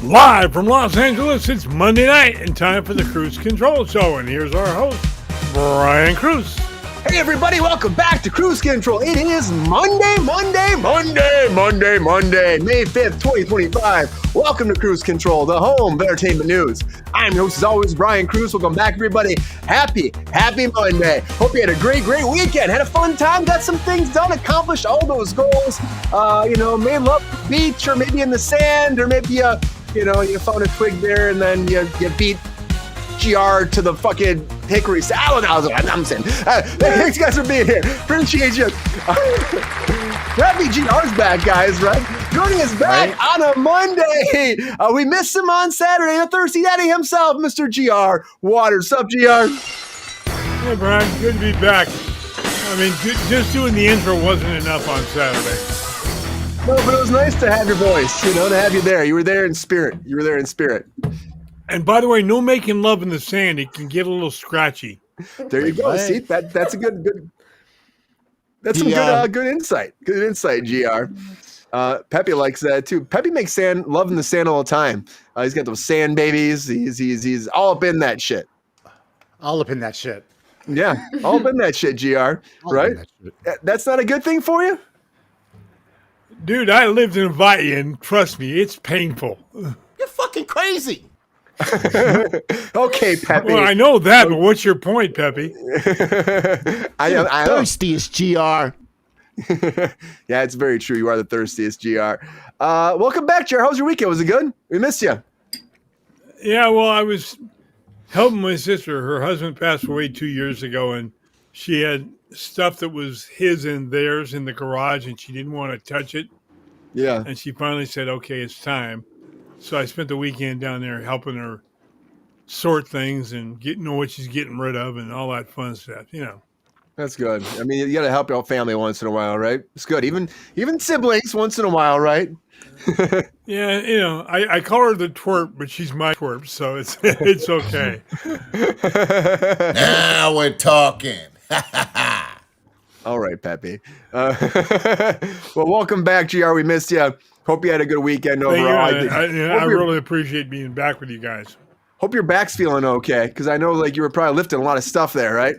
Live from Los Angeles, it's Monday night and time for the Kruse Control Show. And here's our host, Brian Kruse. Hey everybody, welcome back to Kruse Control. It is Monday, May 5th, 2025. Welcome to Kruse Control, the home of entertainment news. I'm your host as always, Brian Kruse. Welcome back everybody. Happy Monday. Hope you had a great weekend. Had a fun time, got some things done, accomplished all those goals. Made love at the beach or maybe in the sand or maybe you found a twig there and then you beat GR to the fucking hickory salad. I'm saying, thanks guys for being here. Appreciate you. Happy GR's back, guys, right? Joining us back on a Monday. We missed him on Saturday. The thirsty daddy himself, Mr. GR Waters. What's up, GR? Hey, Brian, good to be back. I mean, just doing the intro wasn't enough on Saturday. No, but it was nice to have your voice, to have you there. You were there in spirit. And by the way, no making love in the sand. It can get a little scratchy. There you go. See, that's a good. That's some good insight. Good insight, GR. Pepe likes that too. Pepe makes love in the sand all the time. He's got those sand babies. He's all up in that shit. All up in that shit. Yeah, all up in that shit, GR. Right? That's not a good thing for you. Dude, I lived in Hawaii, and trust me, it's painful. You're fucking crazy. Okay, Pepe. Well, I know that, but what's your point, Pepe? I Thirstiest GR. Yeah, it's very true. You are the thirstiest, GR. Welcome back, GR. How was your weekend? Was it good? We missed you. Yeah, well, I was helping my sister. Her husband passed away 2 years ago, and she had stuff that was his and theirs in the garage, and she didn't want to touch it. Yeah. And she finally said, okay, it's time. So I spent the weekend down there helping her sort things and know what she's getting rid of and all that fun stuff, That's good. I mean, you got to help your family once in a while, right? It's good. Even siblings once in a while, right? Yeah, I call her the twerp, but she's my twerp, so it's okay. Now we're talking. All right, Pepe. Well, welcome back, GR. We missed you. Hope you had a good weekend overall. I really appreciate being back with you guys. Hope your back's feeling okay, because I know you were probably lifting a lot of stuff there, right?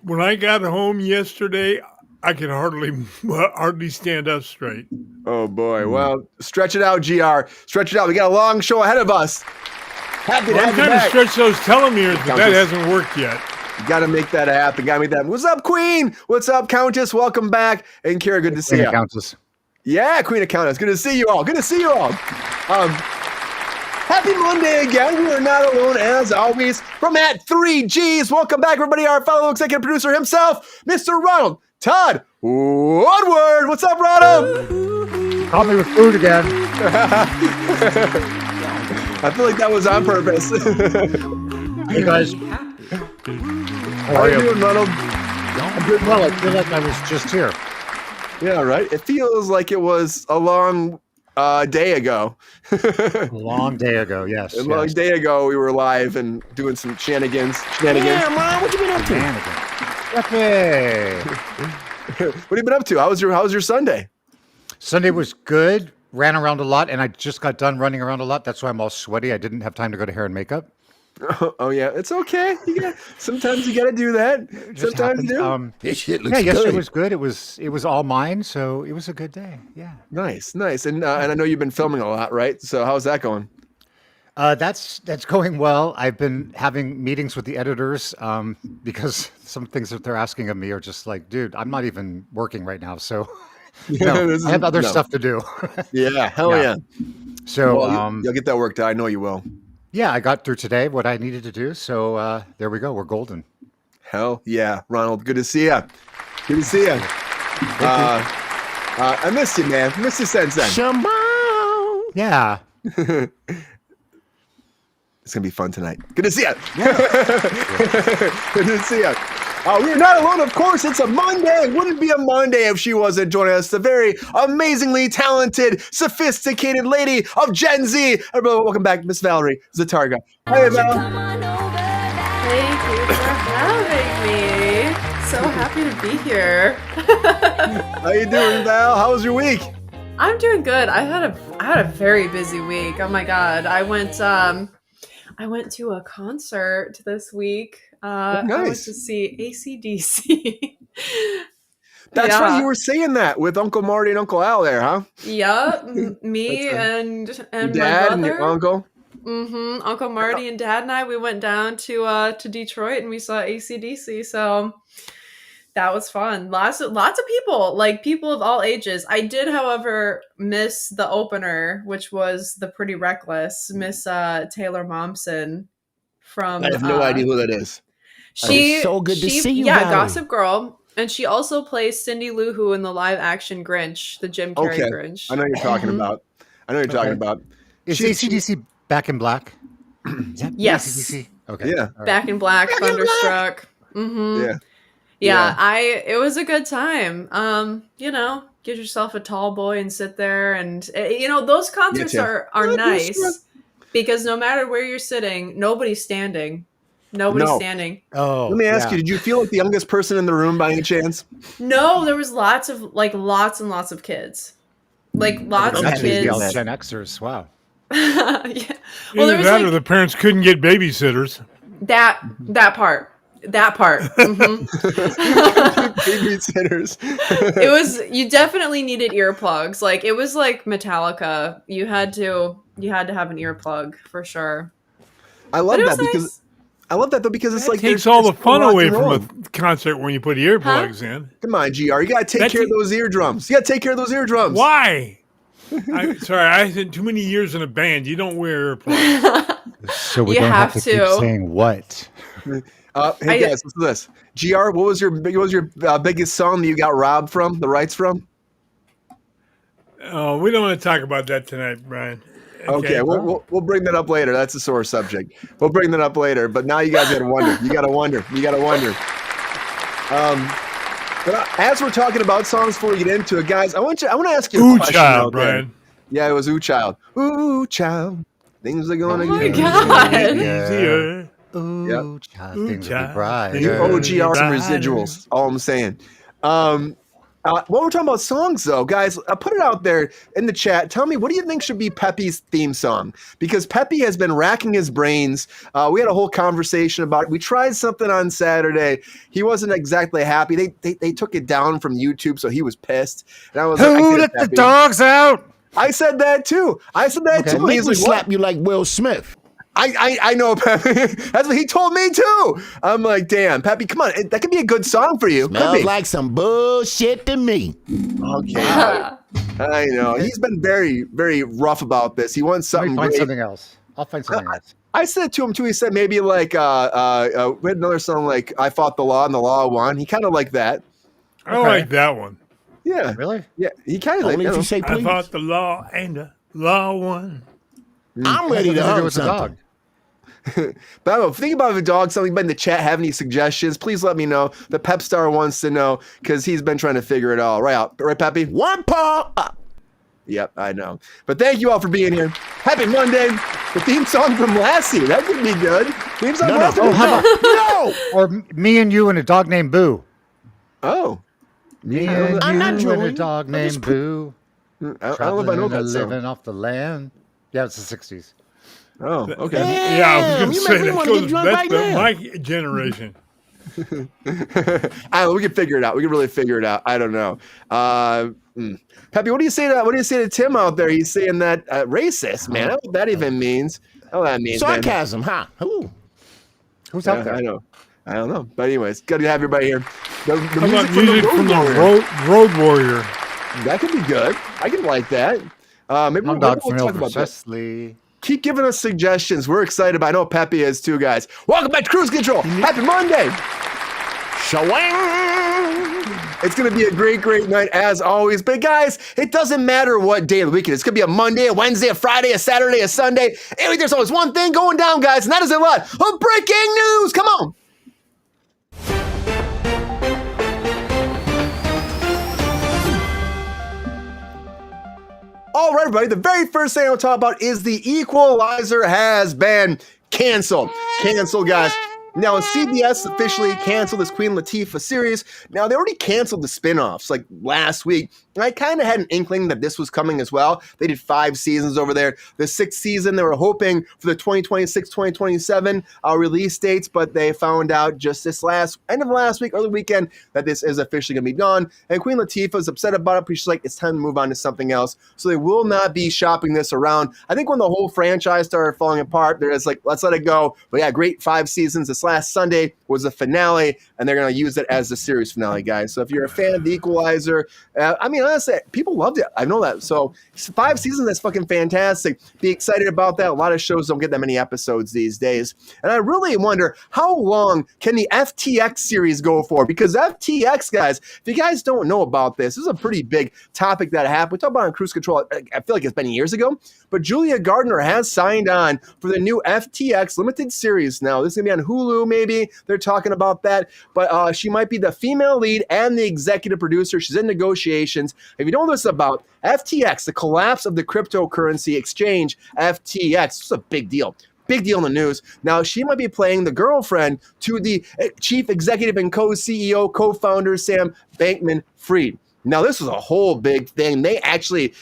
When I got home yesterday, I could hardly stand up straight. Oh, boy. Well, stretch it out, GR. Stretch it out. We got a long show ahead of us. Happy to have you I'm trying back. to stretch those telomeres, but that hasn't worked yet. You got to make that happen. What's up, Queen? What's up, Countess? Welcome back. And Kara, good to see you. Countess. Yeah, Queen of Countess. Good to see you all. Happy Monday again. We are not alone as always. From at 3Gs, welcome back, everybody. Our fellow executive producer himself, Mr. Ronald Todd Woodward. What's up, Ronald? Caught me with food again. I feel like that was on purpose. Hey guys. How are you doing, Ronald? I'm doing well. I feel like I was just here. Yeah, right. It feels like it was a long day ago. A long day ago, yes. A long day ago, we were live and doing some shenanigans. Yeah, man, what you been up to? Hey. What have you been up to? How was your Sunday? Sunday was good. Ran around a lot, and I just got done running around a lot. That's why I'm all sweaty. I didn't have time to go to hair and makeup. Oh yeah, it's okay. Sometimes you got to do that. Sometimes you do. This shit looks good. Yesterday was good. It was all mine, so it was a good day. Yeah. Nice. And I know you've been filming a lot, right? So how's that going? That's going well. I've been having meetings with the editors because some things that they're asking of me are just like, dude, I'm not even working right now, so I have other stuff to do. Yeah, hell yeah. So you'll get that worked out. I know you will. Yeah, I got through today what I needed to do. So there we go. We're golden. Hell yeah, Ronald. Good to see you. Good to see you. I missed you, man. Missed you since then. Shambao. Yeah. It's going to be fun tonight. Good to see you. Yeah. Good to see you. We're not alone, of course. It's a Monday. It wouldn't be a Monday if she wasn't joining us. The very amazingly talented, sophisticated lady of Gen Z. Everybody, welcome back, Miss Valerie Zatarga. Hey, Val. Thank you for having me. So happy to be here. How you doing, Val? How was your week? I'm doing good. I had a very busy week. Oh my god. I went to a concert this week. I went Nice. to see AC/DC. That's right. You Yeah. were saying that with Uncle Marty and Uncle Al there, huh? Yep. Me That's and Your my dad and your brother. uncle. Uncle Marty and Dad and I, we went down to Detroit and we saw AC/DC. So that was fun. Lots of people, like people of all ages. I did, however, miss the opener, which was the Pretty Reckless, Miss Taylor Momsen from I have no idea who that is. she. It's so good to see you, Yeah, Valerie. Gossip Girl, and she also plays Cindy Lou Who in the live action Grinch, the Jim Carrey Okay. Grinch. I know you're talking Mhm. about. I know you're talking about. Is She- AC/DC Back in Black? Is that Yes. AC/DC? Okay. Yeah. All right. Back in Black, Back in Black! Thunderstruck. Mm-hmm. Yeah. Yeah, it was a good time. Get yourself a tall boy and sit there, and those concerts Getcha. are Yeah, nice because no matter where you're sitting, nobody's standing. Nobody's No. standing. Oh, Let me ask yeah. you: did you feel like the youngest person in the room by any chance? No, there was lots and lots of kids. Like lots of That's the kids. all Gen Xers. Wow. Yeah. Well, Either there was that or the parents couldn't get babysitters. that part. That part. Mhm. Babysitters. It was, you definitely needed earplugs. Like it was like Metallica. You had to have an earplug for sure. I But love it that was because nice. I love that though because it's That like takes there's- all the it's fun rock away and from roll. a concert when you put earplugs in. Come on, Gr. You gotta take That care of ta- those eardrums. You gotta take care of those eardrums. Why? Sorry, I had too many years in a band. You don't wear earplugs. So we You don't have have to keep to. saying what. Hey I- guys, listen to this. Gr, what was your biggest song that you got robbed from the rights from? Oh, we don't want to talk about that tonight, Brian. Okay, we'll bring that up later. That's a sore subject. We'll bring that up later. But now you guys gotta wonder. You gotta wonder. But as we're talking about songs before we get into it, guys, I want to ask you a Ooh, question. child, out there. Brian. Yeah, it was Ooh Child. Ooh Child. Things are gonna Oh my get God. Easier. Ooh, Yep. child, Ooh, things will be child, bright. things You will owe be GR some brighter. residuals. All I'm saying. While we're talking about songs, though, guys, put it out there in the chat. Tell me, what do you think should be Pepe's theme song? Because Pepe has been racking his brains. We had a whole conversation about it. We tried something on Saturday. He wasn't exactly happy. They took it down from YouTube, so he was pissed. And I was like, I Who get it, let the Pepe. dogs out? I said that too. Okay. too. Make He's me like, slap what? you like Will Smith. I know, Pepe. That's what he told me too. I'm like, damn, Pepe, come on. That could be a good song for you. Could Smells be. like some bullshit to me. Okay. I know. He's been very, very rough about this. He wants Let me something find great. something else. I'll find something else. I said to him too. He said maybe like we had another song like "I Fought the Law and the Law Won." He kind of like that. I like that one. Yeah. Really? Yeah. He kind of like. Only if you say I please. thought the law and the law won. I'm ready to Nothing to do hug with the something. dog. But I don't know, think about the dog. Something in the chat. Have any suggestions? Please let me know. The Pep Star wants to know because he's been trying to figure it all right out. Right, Pepe? One paw up. Yep, I know. But thank you all for being here. Happy Monday. The theme song from Lassie. That could be good. Theme song No, from no. Lassie. Oh, how about No. or me and you and a dog named Boo? Oh. Me Yeah, and I'm not you and a drooling. dog I just named Boo. I don't know if I know Traveling that and song. living off the land. Yeah, it's the 60s. Oh, okay. Yeah, I was Damn, going to you say make me that wanna get goes, drunk that's right the, now. my generation. We can figure it out. We can really figure it out. I don't know. Pepe, what do you say to Tim out there? He's saying that racist, man. I don't know what that even means. I don't know what that means, man. Sarcasm, huh? Ooh. Who's Yeah, out there? I know. I don't know. But anyways, good to have everybody here. The How about music music from the Warrior. Road Warrior? That could be good. I can like that. Maybe Hound we'll dog from talk about Elvis that. Presley. Keep giving us suggestions. We're excited. I know Pepe is too, guys. Welcome back to Kruse Control. Happy Monday. Shawang. It's going to be a great, great night as always. But guys, it doesn't matter what day of the week it is. It's going to be a Monday, a Wednesday, a Friday, a Saturday, a Sunday. Anyway, there's always one thing going down, guys, and that is a lot of breaking news. Come on. All right, everybody. The very first thing I'll talk about is the Equalizer has been canceled. Canceled, guys. Now, CBS officially canceled this Queen Latifah series. Now, they already canceled the spinoffs like last week. And I kind of had an inkling that this was coming as well. They did 5 seasons over there. The 6th season, they were hoping for the 2026-2027 release dates, but they found out just this end of last week, early weekend, that this is officially going to be gone. And Queen Latifah is upset about it, but she's like, it's time to move on to something else. So they will not be shopping this around. I think when the whole franchise started falling apart, they're just like, let's let it go. But yeah, great 5 seasons. This last Sunday was the finale, and they're going to use it as the series finale, guys. So if you're a fan of The Equalizer, I mean, honestly, people loved it. I know that. So 5 seasons, that's fucking fantastic. Be excited about that. A lot of shows don't get that many episodes these days. And I really wonder, how long can the FTX series go for? Because FTX, guys, if you guys don't know about this is a pretty big topic that happened. We talked about it on Kruse Control. I feel like it's been years ago. But Julia Gardner has signed on for the new FTX limited series now. This is going to be on Hulu, maybe. They're talking about that. But she might be the female lead and the executive producer. She's in negotiations. If you don't know this about FTX, the collapse of the cryptocurrency exchange, FTX, this is a big deal. Big deal in the news. Now, she might be playing the girlfriend to the chief executive and co-CEO, co-founder, Sam Bankman-Fried. Now, this was a whole big thing. They actually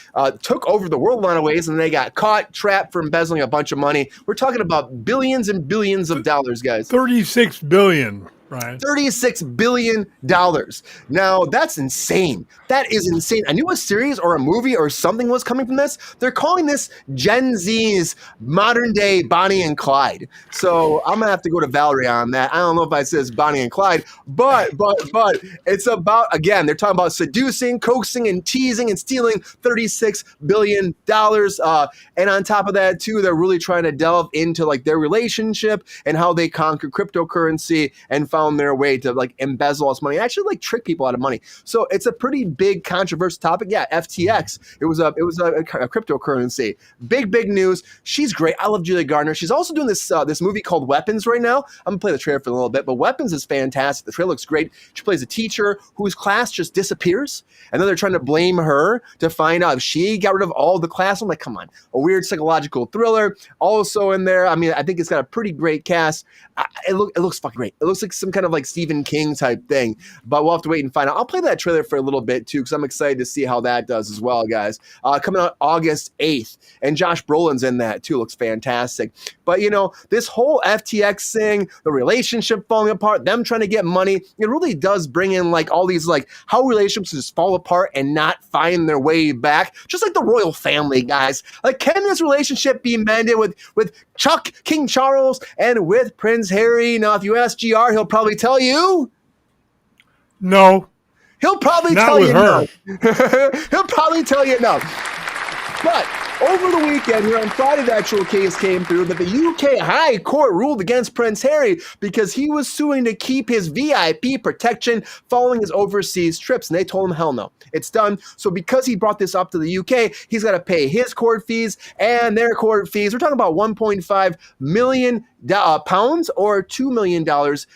took over the world in a lot of ways, and they got caught, trapped for embezzling a bunch of money. We're talking about billions and billions of dollars, guys. 36 billion, Brian. $36 billion. Now, that's insane. That is insane. I knew a series or a movie or something was coming from this. They're calling this Gen Z's modern day Bonnie and Clyde. So I'm going to have to go to Valerie on that. I don't know if I says Bonnie and Clyde, but it's about, again, they're talking about seducing, coaxing, and teasing and stealing $36 billion. And on top of that, too, they're really trying to delve into like their relationship and how they conquer cryptocurrency and found their way to like embezzle us money, actually like trick people out of money. So it's a pretty big controversial topic. Yeah, FTX. It was a cryptocurrency. Big news. She's great. I love Julia Gardner. She's also doing this movie called Weapons right now. I'm gonna play the trailer for a little bit, but Weapons is fantastic. The trailer looks great. She plays a teacher whose class just disappears, and then they're trying to blame her to find out if she got rid of all the class. I'm like, come on, a weird psychological thriller. Also in there, I mean, I think it's got a pretty great cast. It looks fucking great. It looks like some kind of like Stephen King type thing, but we'll have to wait and find out. I'll play that trailer for a little bit too, because I'm excited to see how that does as well, guys. Coming out August 8th, and Josh Brolin's in that too. Looks fantastic. But you know, this whole FTX thing, the relationship falling apart, them trying to get money, it really does bring in like all these like how relationships just fall apart and not find their way back, just like the royal family, guys. Like, can this relationship be mended with Chuck, King Charles, and with Prince Harry? Now, if you ask GR, he'll probably tell you No. He'll probably Not tell with you her. no. He'll probably tell you no. But over the weekend, here on Friday, the actual case came through that the UK High Court ruled against Prince Harry because he was suing to keep his VIP protection following his overseas trips. And they told him, hell no, it's done. So because he brought this up to the UK, he's got to pay his court fees and their court fees. We're talking about 1.5 million pounds or $2 million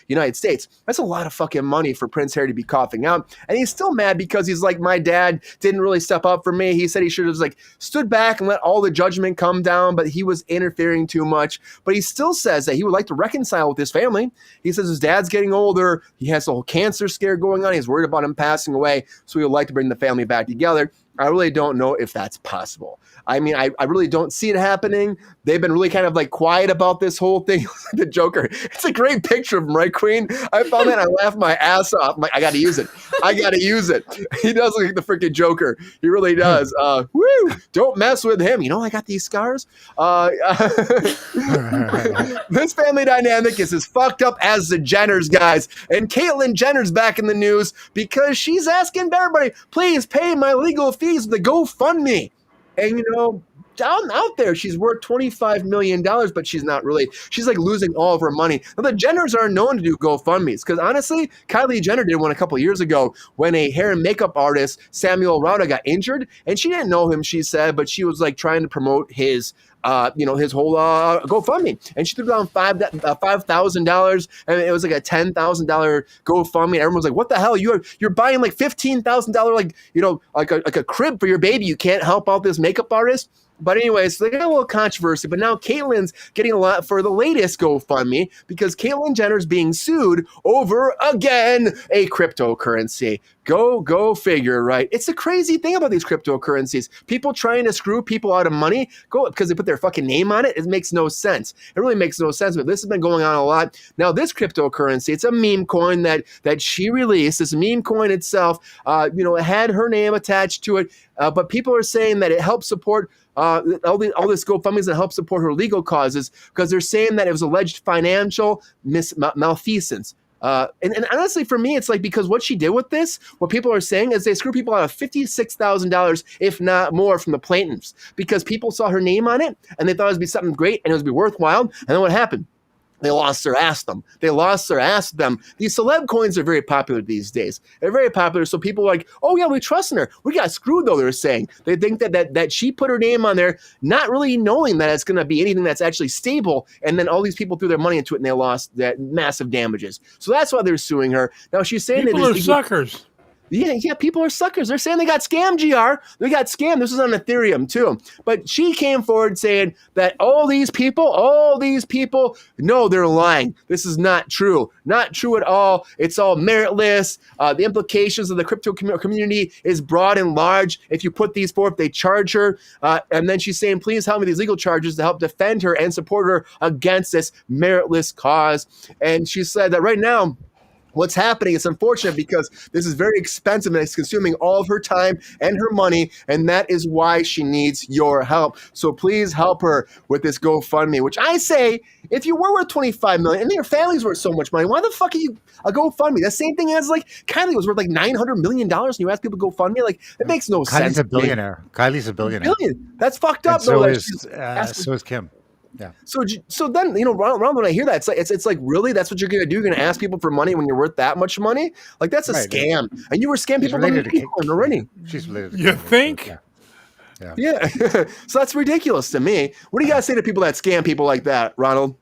United States. That's a lot of fucking money for Prince Harry to be coughing out. And he's still mad because he's like, my dad didn't really step up for me. He said he should have like stood back and let all the judgment come down, but he was interfering too much. But he still says that he would like to reconcile with his family. He says his dad's getting older. He has a whole cancer scare going on. He's worried about him passing away. So he would like to bring the family back together. I really don't know if that's possible. I mean, I really don't see it happening. They've been really kind of like quiet about this whole thing. The Joker. It's a great picture of him, right, Queen? I found that and I laughed my ass off. I'm like, I got to use it. I got to use it. He does look like the freaking Joker. He really does. Woo! Don't mess with him. You know, I got these scars. This family dynamic is as fucked up as the Jenners, guys. And Caitlyn Jenner's back in the news because she's asking everybody, please pay my legal fees with the GoFundMe. And, you know, down out there, she's worth $25 million, but she's not really. She's like losing all of her money. Now, the Jenners are known to do GoFundMes because honestly, Kylie Jenner did one a couple years ago when a hair and makeup artist, Samuel Rauda, got injured. And she didn't know him, she said, but she was like trying to promote his his whole GoFundMe, and she threw down $5,000, and it was like a $10,000 GoFundMe. And everyone was like, "What the hell? You're buying like $15,000, like a crib for your baby. You can't help out this makeup artist." But anyways, so they got a little controversy. But now Caitlyn's getting a lot for the latest GoFundMe because Caitlyn Jenner's being sued over, again, a cryptocurrency. Go figure, right? It's the crazy thing about these cryptocurrencies. People trying to screw people out of money because they put their fucking name on it. It makes no sense. It really makes no sense. But this has been going on a lot. Now, this cryptocurrency, it's a meme coin that she released. This meme coin itself, it had her name attached to it. But people are saying that it helps support all this GoFundMes that help support her legal causes because they're saying that it was alleged financial malfeasance. And honestly, for me, it's like because what she did with this, what people are saying is they screw people out of $56,000, if not more, from the plaintiffs because people saw her name on it and they thought it would be something great and it would be worthwhile. And then what happened? They lost their ass them. These celeb coins are very popular these days. They're very popular. So people are like, oh yeah, we trust in her. We got screwed though, they're saying. They think that she put her name on there, not really knowing that it's going to be anything that's actually stable. And then all these people threw their money into it and they lost that massive damages. So that's why they're suing her. Now she's saying people are suckers. Yeah, people are suckers. They're saying they got scammed, GR. They got scammed. This is on Ethereum, too. But she came forward saying that all these people, no, they're lying. This is not true. Not true at all. It's all meritless. The implications of the crypto community is broad and large. If you put these forth, they charge her. And then she's saying, please help me with these legal charges to help defend her and support her against this meritless cause. And she said that right now, what's happening, it's unfortunate because this is very expensive and it's consuming all of her time and her money, and that is why she needs your help. So please help her with this GoFundMe, which I say, if you were worth $25 million and your family's worth so much money, why the fuck are you a GoFundMe? The same thing as like Kylie was worth like $900 million and you ask people to GoFundMe, like it makes no sense. Kylie's a billionaire. That's fucked up. So is Kim. Yeah. So then, Ronald, when I hear that, it's like, really? That's what you're going to do? You're going to ask people for money when you're worth that much money? Like, that's a scam. And you were scamming people already. She's related to You think? Yeah. So that's ridiculous to me. What do you got to say to people that scam people like that, Ronald?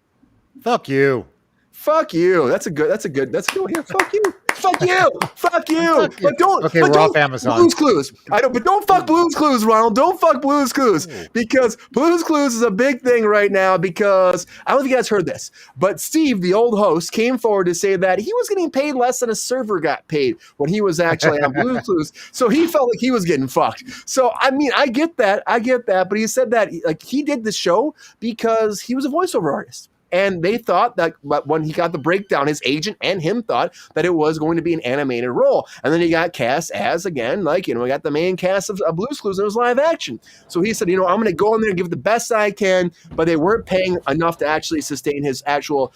Fuck you. Fuck you. That's a good one here. Fuck you. Fuck you. Fuck you. But don't. Okay, but we're don't off Amazon. Blue's Clues. But don't fuck Blue's Clues, Ronald. Don't fuck Blue's Clues because Blue's Clues is a big thing right now because I don't know if you guys heard this, but Steve, the old host, came forward to say that he was getting paid less than a server got paid when he was actually on Blue's Clues. So he felt like he was getting fucked. So I mean, I get that, but he said that like he did the show because he was a voiceover artist. And they thought that when he got the breakdown, his agent and him thought that it was going to be an animated role. And then he got cast as, again, we got the main cast of Blue's Clues and it was live action. So he said, I'm going to go in there and give it the best I can, but they weren't paying enough to actually sustain his actual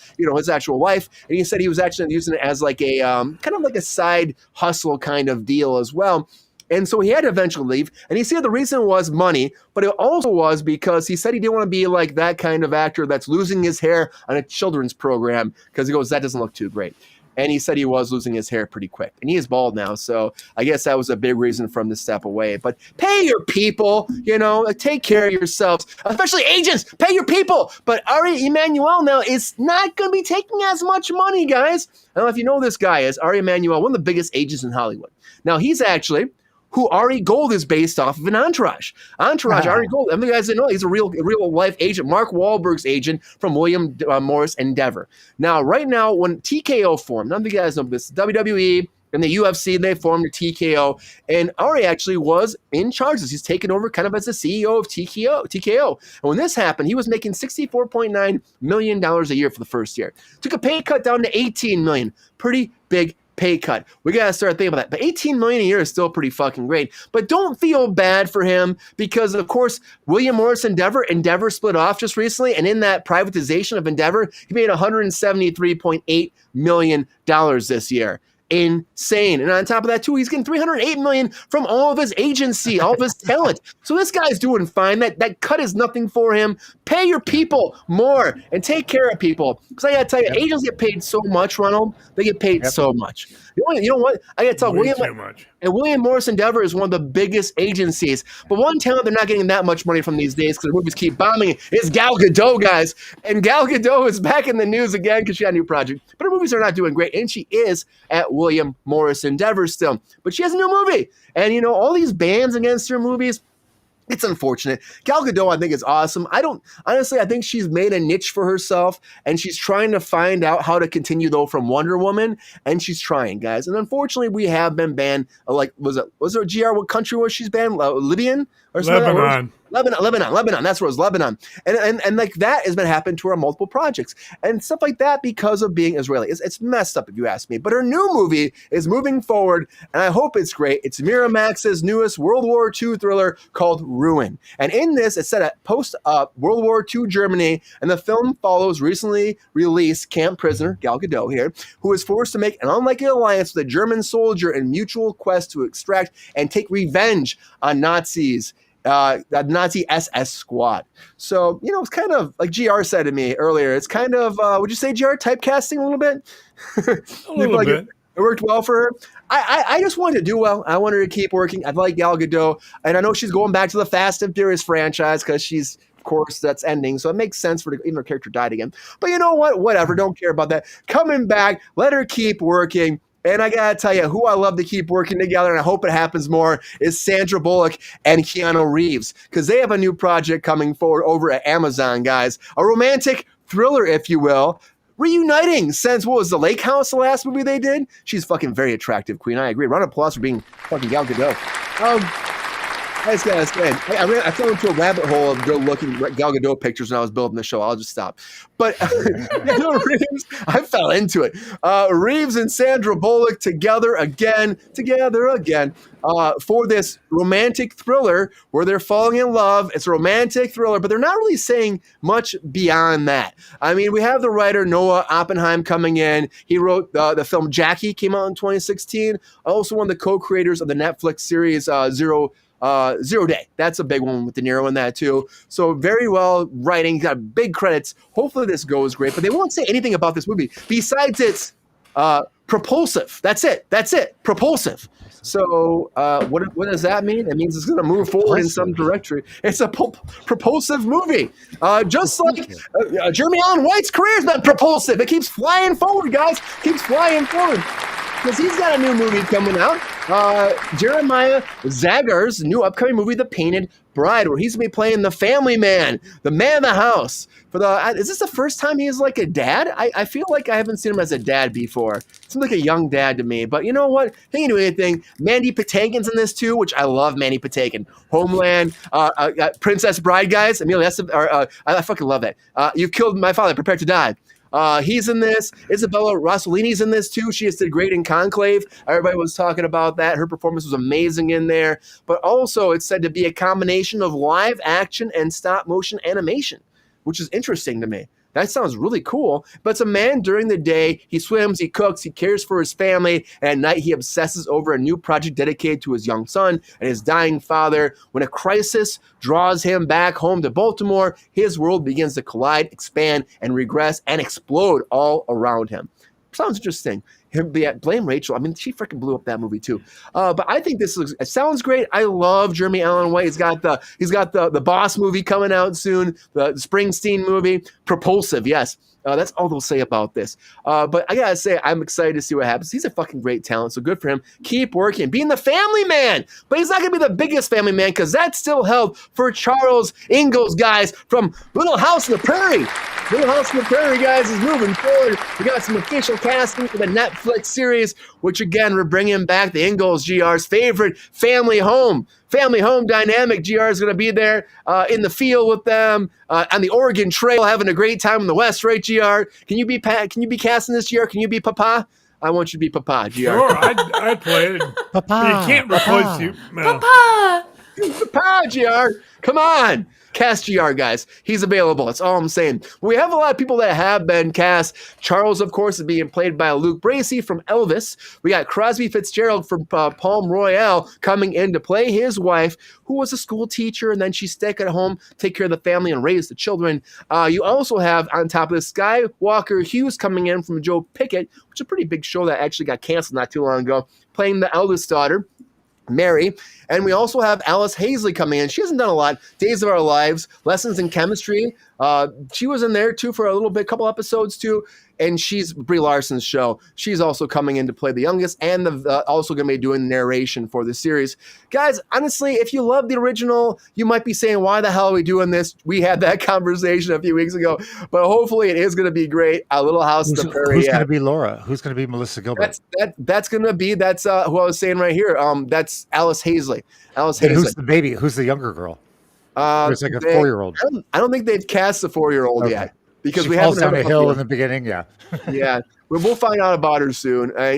life. And he said he was actually using it as like a kind of like a side hustle kind of deal as well. And so he had to eventually leave. And he said the reason was money, but it also was because he said he didn't want to be like that kind of actor that's losing his hair on a children's program because he goes, that doesn't look too great. And he said he was losing his hair pretty quick. And he is bald now. So I guess that was a big reason for him to step away. But pay your people, take care of yourselves, especially agents. Pay your people. But Ari Emanuel now is not going to be taking as much money, guys. I don't know if you know who this guy is. Ari Emanuel, one of the biggest agents in Hollywood. Now, he's actually who Ari Gold is based off of an Entourage. Ari Gold, I mean, you guys didn't know, he's a real life agent, Mark Wahlberg's agent from William Morris Endeavor. Now, right now, when TKO formed, none of you guys know this, WWE and the UFC, they formed a TKO, and Ari actually was in charge. He's taken over kind of as the CEO of TKO. And when this happened, he was making $64.9 million a year for the first year. Took a pay cut down to $18 million. Pretty big pay cut. We got to start thinking about that. But $18 million a year is still pretty fucking great. But don't feel bad for him because, of course, William Morris Endeavor split off just recently. And in that privatization of Endeavor, he made $173.8 million this year. insane. And on top of that, too, he's getting $308 million from all of his agency, all of his talent. So this guy's doing fine. That cut is nothing for him. Pay your people more and take care of people. Because I got to tell you, agents get paid so much, Ronald. They get paid so much. You know what? I got to tell you, William Morris Endeavor is one of the biggest agencies. But one talent they're not getting that much money from these days because the movies keep bombing is Gal Gadot, guys. And Gal Gadot is back in the news again because she had a new project. But her movies are not doing great. And she is at William Morris Endeavor still. But she has a new movie. And, you know, all these bans against her movies, it's unfortunate. Gal Gadot, I think, is awesome. I think she's made a niche for herself, and she's trying to find out how to continue, though, from Wonder Woman, and she's trying, guys. And unfortunately, we have been banned. Like, was there a GR? What country was she's banned? Libyan? Or Lebanon. Lebanon. That's where it was, Lebanon. And like that has been happening to her on multiple projects and stuff like that because of being Israeli. It's messed up if you ask me. But her new movie is moving forward, and I hope it's great. It's Miramax's newest World War II thriller called Ruin. And in this, it's set at post-World War II Germany, and the film follows recently released camp prisoner, Gal Gadot here, who is forced to make an unlikely alliance with a German soldier in mutual quest to extract and take revenge on Nazis. That Nazi SS squad. So, you know, it's kind of like GR said to me earlier. It's kind of, would you say, GR, typecasting a little bit? A little bit. It worked well for her. I just wanted to do well. I wanted her to keep working. I like Gal Gadot. And I know she's going back to the Fast and Furious franchise because she's, of course, that's ending. So it makes sense for even her character died again. But you know what? Whatever. Don't care about that. Coming back. Let her keep working. And I got to tell you, who I love to keep working together, and I hope it happens more, is Sandra Bullock and Keanu Reeves, because they have a new project coming forward over at Amazon, guys. A romantic thriller, if you will, reuniting since, what was the Lake House, the last movie they did? She's fucking very attractive, Queen. I agree. Round of applause for being fucking Gal Gadot. I just gotta say, I fell into a rabbit hole of good-looking Gal Gadot pictures when I was building the show. I'll just stop. But Reeves, I fell into it. Reeves and Sandra Bullock together again, for this romantic thriller where they're falling in love. It's a romantic thriller, but they're not really saying much beyond that. I mean, we have the writer Noah Oppenheim coming in. He wrote the film Jackie, came out in 2016. Also one of the co-creators of the Netflix series Zero Day. That's a big one with De Niro in that too. So very well writing, got big credits. Hopefully this goes great, but they won't say anything about this movie besides it's propulsive. That's it. Propulsive. So what does that mean? It means it's going to move forward in some directory. It's a propulsive movie. Just like Jeremy Allen White's career has been propulsive. It keeps flying forward, guys. Keeps flying forward. Because he's got a new movie coming out. Jeremiah Zagar's new upcoming movie, The Painted Bride, where he's going to be playing the family man, the man of the house. Is this the first time he's like a dad? I feel like I haven't seen him as a dad before. Seems like a young dad to me. But you know what? He can do anything. Mandy Patinkin's in this too, which I love Mandy Patinkin. Homeland, Princess Bride, guys. Amelia, I fucking love that. You've killed my father, prepare to die. He's in this. Isabella Rossellini's in this too. She just did great in Conclave. Everybody was talking about that. Her performance was amazing in there. But also it's said to be a combination of live action and stop motion animation, which is interesting to me. That sounds really cool. But it's a man during the day. He swims, he cooks, he cares for his family. And at night, he obsesses over a new project dedicated to his young son and his dying father. When a crisis draws him back home to Baltimore, his world begins to collide, expand, and regress and explode all around him. Sounds interesting. Blame Rachel. I mean, she freaking blew up that movie too. But I think it sounds great. I love Jeremy Allen White. He's got the Boss movie coming out soon. The Springsteen movie, Propulsive. Yes. That's all they'll say about this. But I gotta say, I'm excited to see what happens. He's a fucking great talent, so good for him. Keep working, being the family man. But he's not gonna be the biggest family man because that's still held for Charles Ingalls, guys, from Little House on the Prairie. Little House on the Prairie, guys, is moving forward. We got some official casting for the Netflix series, which again, we're bringing back the Ingalls GR's favorite family home. Family home dynamic. GR is going to be there in the field with them on the Oregon Trail, having a great time in the West, right, GR? Can you be casting this, GR? Can you be Papa? I want you to be Papa, GR. Sure, I'd play it. Papa, You can't replace you. Papa! Pow, GR. Come on. Cast GR, guys. He's available. That's all I'm saying. We have a lot of people that have been cast. Charles, of course, is being played by Luke Bracey from Elvis. We got Crosby Fitzgerald from Palm Royale coming in to play his wife, who was a school teacher, and then she's stuck at home, take care of the family, and raise the children. You also have, on top of this, Skywalker Hughes coming in from Joe Pickett, which is a pretty big show that actually got canceled not too long ago, playing the eldest daughter, Mary. And we also have Alice Hazley coming in. She hasn't done a lot. Days of Our Lives, Lessons in Chemistry. She was in there too for a little bit, couple episodes too. And she's Brie Larson's show. She's also coming in to play the youngest, and also going to be doing narration for the series. Guys, honestly, if you love the original, you might be saying, why the hell are we doing this? We had that conversation a few weeks ago, but hopefully it is going to be great. A Little House on the Prairie. Who's going to be Laura? Who's going to be Melissa Gilbert? That's going to be, who I was saying right here. That's Alice Hazley. And who's the baby? Who's the younger girl? It's like a 4-year-old. I don't think they've cast the 4-year-old yet. Because she we falls haven't down a hill in the beginning, yeah. Yeah, we'll find out about her soon. I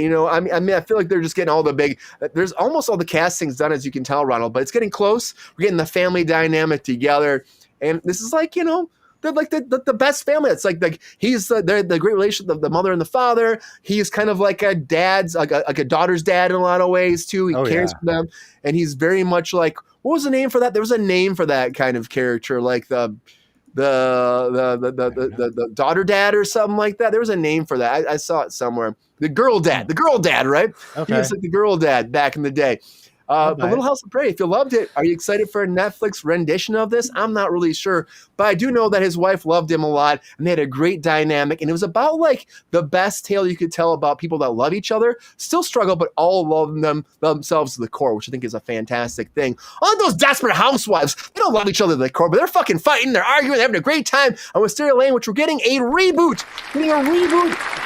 feel like they're just getting all the big. There's almost all the castings done, as you can tell, Ronald. But it's getting close. We're getting the family dynamic together, and this is like they're like the best family. It's like he's the great relationship, the mother and the father. He's kind of like a dad's, like a daughter's dad in a lot of ways too. He cares for them, and he's very much like, what was the name for that? There was a name for that kind of character, like the daughter dad or something like that. There was a name for that. I saw it somewhere. The girl dad, right? Okay. He was like the girl dad back in the day. But Little House of Prey, if you loved it, are you excited for a Netflix rendition of this? I'm not really sure, but I do know that his wife loved him a lot, and they had a great dynamic, and it was about like the best tale you could tell about people that love each other, still struggle, but all love themselves to the core, which I think is a fantastic thing. All those desperate housewives, they don't love each other to the core, but they're fucking fighting, they're arguing, they're having a great time on Wisteria Lane, which we're getting a reboot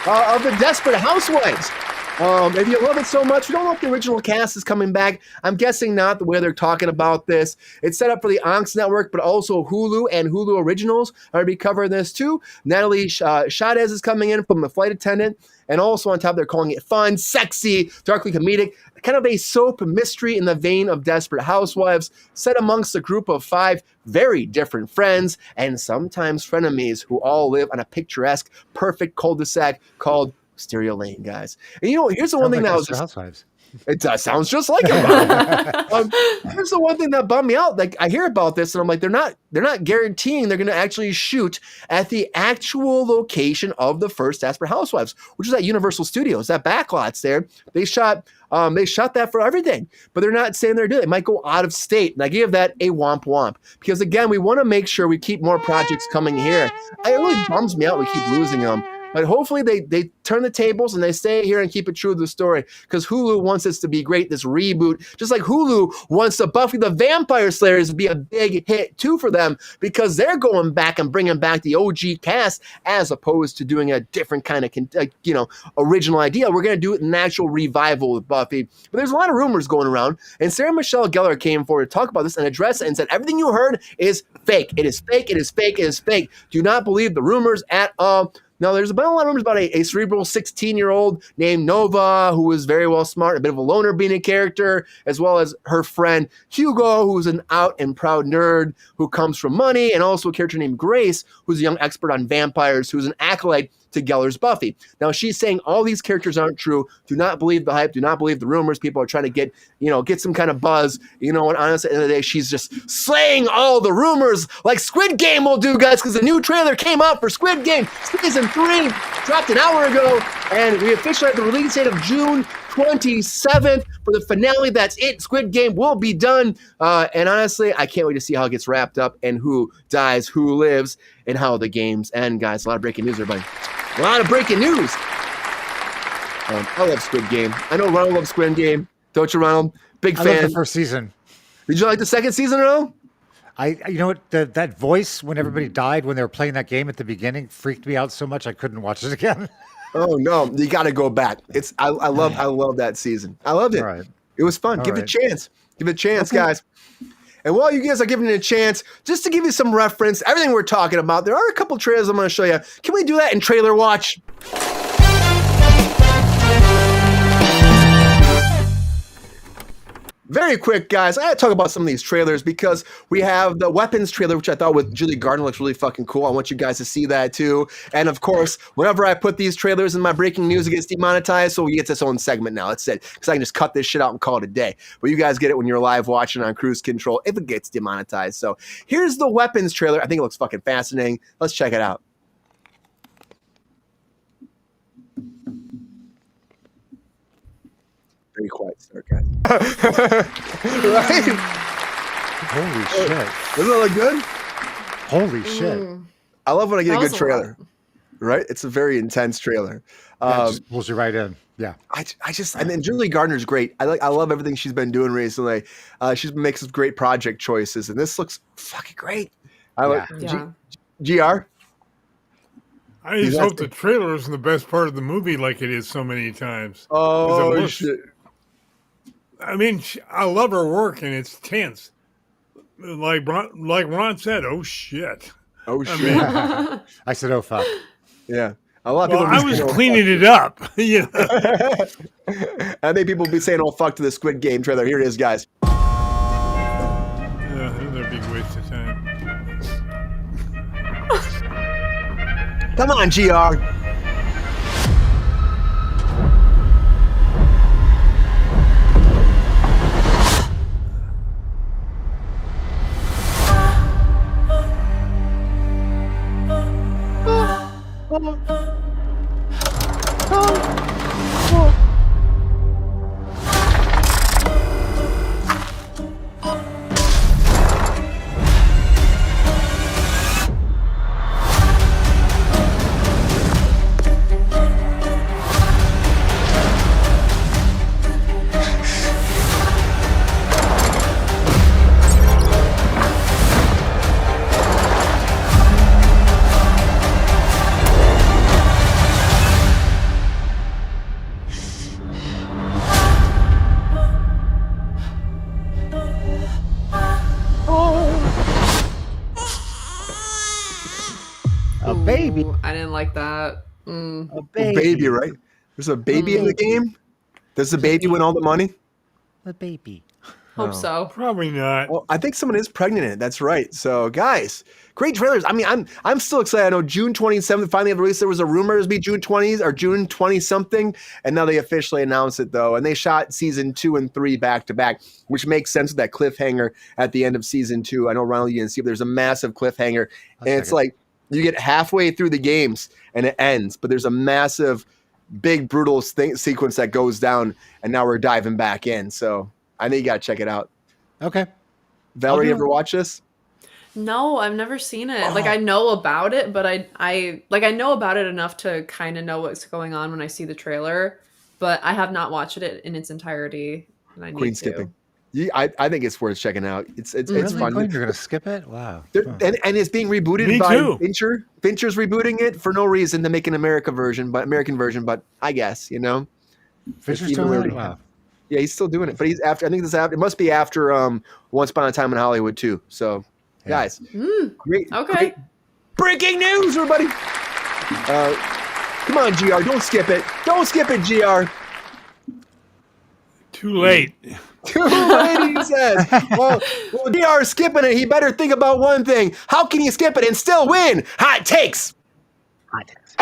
of the Desperate Housewives. If you love it so much, we don't know if the original cast is coming back. I'm guessing not, the way they're talking about this. It's set up for the Onx Network, but also Hulu and Hulu Originals are going to be covering this too. Natalie Chavez is coming in from The Flight Attendant. And also on top, they're calling it fun, sexy, darkly comedic, kind of a soap mystery in the vein of Desperate Housewives, set amongst a group of 5 very different friends and sometimes frenemies who all live on a picturesque, perfect cul-de-sac called Wisteria Lane, guys. And here's the one thing that was just Housewives. It sounds just like it. Here's the one thing that bummed me out. Like, I hear about this and I'm like, they're not guaranteeing they're going to actually shoot at the actual location of the first Desperate Housewives, which is at Universal Studios. That backlot's there. They shot that for everything, but they're not saying they're doing it. It might go out of state, and I give that a womp womp because again, we want to make sure we keep more projects coming here. It really bums me out. We keep losing them. But hopefully they turn the tables and they stay here and keep it true to the story, because Hulu wants this to be great, this reboot, just like Hulu wants the Buffy the Vampire Slayers to be a big hit too for them, because they're going back and bringing back the OG cast as opposed to doing a different kind of original idea. We're going to do it in an actual revival with Buffy. But there's a lot of rumors going around, and Sarah Michelle Gellar came forward to talk about this and address it and said everything you heard is fake. It is fake. It is fake. It is fake. Do not believe the rumors at all. Now, there's been a lot of rumors about a cerebral 16-year-old named Nova, who was very well smart, a bit of a loner being a character, as well as her friend Hugo, who's an out and proud nerd who comes from money, and also a character named Grace, who's a young expert on vampires, who's an acolyte to Gellar's Buffy. Now, she's saying all these characters aren't true. Do not believe the hype. Do not believe the rumors. People are trying to get some kind of buzz. And honestly, at the end of the day, she's just slaying all the rumors like Squid Game will do, guys, because the new trailer came out for Squid Game Season 3, dropped an hour ago, and we officially have the release date of June 27th for the finale. That's it. Squid Game will be done. And honestly, I can't wait to see how it gets wrapped up and who dies, who lives, and how the games end, guys. A lot of breaking news, everybody. A lot of breaking news. I love Squid Game. I know Ronald loves Squid Game. Don't you, Ronald? Big fan. I loved the first season. Did you like the second season, Ronald? You know what? That voice when everybody died when they were playing that game at the beginning freaked me out so much I couldn't watch it again. Oh no, you got to go back. I love that season. I loved it. All right. It was fun. Give it a chance. Give it a chance, guys. And while you guys are giving it a chance, just to give you some reference, everything we're talking about, there are a couple trailers I'm going to show you. Can we do that in Trailer Watch? Very quick, guys. I gotta talk about some of these trailers because we have the weapons trailer, which I thought with Julie Gardner looks really fucking cool. I want you guys to see that too. And of course, whenever I put these trailers in my breaking news, it gets demonetized. So we get its own segment now. That's it. Because I can just cut this shit out and call it a day. But you guys get it when you're live watching on Kruse Control if it gets demonetized. So here's the weapons trailer. I think it looks fucking fascinating. Let's check it out. Very quiet start, guys. Right? Holy shit. Doesn't it look good? Holy shit. I love when I get That a was good a trailer. Right? It's a very intense trailer. Yeah, it just pulls you right in. Yeah. I just and then Julie Gardner's great. I love everything she's been doing recently. She's been making some great project choices, and this looks fucking great. I like GR. I just hope the trailer isn't the best part of the movie like it is so many times. Oh shit! I mean, I love her work, and it's tense. Like Ron said, oh shit. Oh shit! I said, oh fuck. Yeah. A lot of people I was cleaning it up. You know? I think people will be saying, oh fuck to the Squid Game trailer. Here it is, guys. Another big waste of time. Come on, GR. A baby. Ooh, I didn't like that. A Baby, right? There's a baby in the game. Does the baby win all the money? A baby. Hope so. Probably not. Well, I think someone is pregnant in it. That's right. So, guys, great trailers. I mean, I'm still excited. I know June 27th finally have released. There was a rumor it would be June 20th or June 20 something, and now they officially announced it though. And they shot season 2 and 3 back to back, which makes sense with that cliffhanger at the end of season 2. I know Ronald, you didn't see, but there's a massive cliffhanger, and it's like you get halfway through the games and it ends, but there's a massive, big, brutal sequence that goes down, and now we're diving back in. So I think you gotta check it out. Okay. Valerie, ever watch this? No, I've never seen it. Like I know about it, but I know about it enough to kind of know what's going on when I see the trailer, but I have not watched it in its entirety. And I need Queen to. skipping. Yeah, I think it's worth checking out. It's fun. You're gonna skip it? Wow. And it's being rebooted Me by too. Fincher. Fincher's rebooting it for no reason to make an American version, but I guess, you know. Fincher's Even doing weird. it? Wow. Yeah, he's still doing it, but he's after. I think this after. It must be after Once Upon a Time in Hollywood too. So, guys, great. Okay. Great. Breaking news, everybody. Come on, GR, don't skip it. Don't skip it, GR. Too late. Too late, he says. Well, GR skipping it. He better think about one thing. How can you skip it and still win? Hot takes. Hot takes.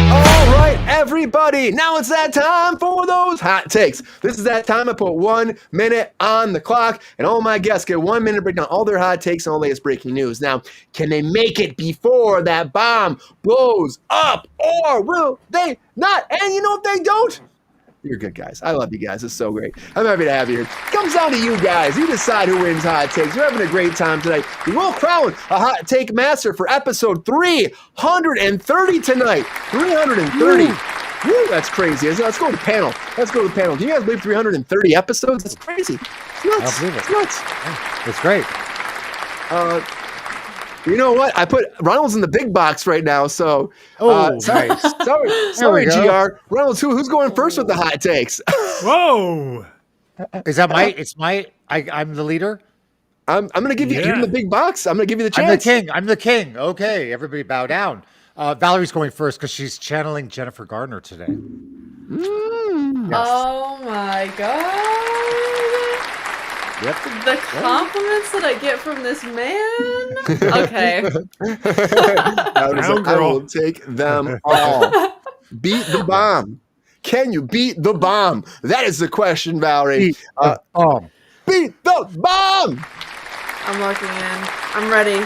All right, everybody. Now it's that time for those hot takes. This is that time I put 1 minute on the clock, and all my guests get 1 minute to break down all their hot takes and all the latest breaking news. Now, can they make it before that bomb blows up, or will they not? And you know if they don't? You're good, guys. I love you guys. It's so great. I'm happy to have you here. It comes down to you guys. You decide who wins hot takes. We're having a great time tonight. We will crown a hot take master for episode 330 tonight. 330. Woo, that's crazy. Let's go to the panel. Let's go to the panel. Can you guys believe 330 episodes? That's crazy. It's nuts. I believe it. It's nuts. It's great. You know what? I put Ronald's in the big box right now, so sorry, nice. sorry, we go. GR. Ronald's who's going first with the hot takes? Whoa. Is that I'm the leader? I'm gonna give you. You're in the big box. I'm gonna give you the I'm chance. the king. Okay, everybody bow down. Valerie's going first because she's channeling Jennifer Garner today. Oh my god. Yep. The compliments that I get from this man. Okay. I will take them all. Beat the bomb. Can you beat the bomb? That is the question, Valerie. Beat the bomb. Beat the bomb. I'm locking in. I'm ready.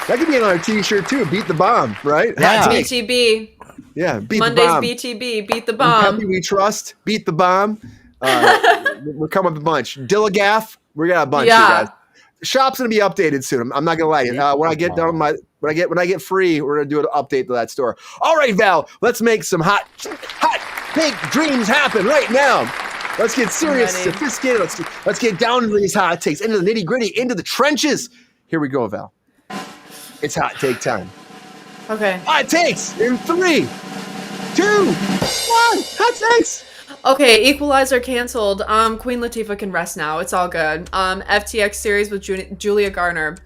That could be on our t-shirt too. Beat the bomb, right? Yeah. Hot take. BTB. Yeah, beat Monday's the bomb. BTB. Beat the In bomb. Peppy we trust. Beat the bomb. We're coming with a bunch. Dillagaff. We got a bunch, you Yeah. guys. The shop's gonna be updated soon. I'm not gonna lie to you. When I get done my when I get free, we're gonna do an update to that store. All right, Val. Let's make some hot take dreams happen right now. Let's get serious, Ready. sophisticated. Let's get down to these hot takes, into the nitty gritty, into the trenches. Here we go, Val. It's hot take time. Okay. Hot takes in 3, 2, 1. Hot takes. Okay, Equalizer canceled. Queen Latifah can rest now. It's all good. FTX series with Julia Garner.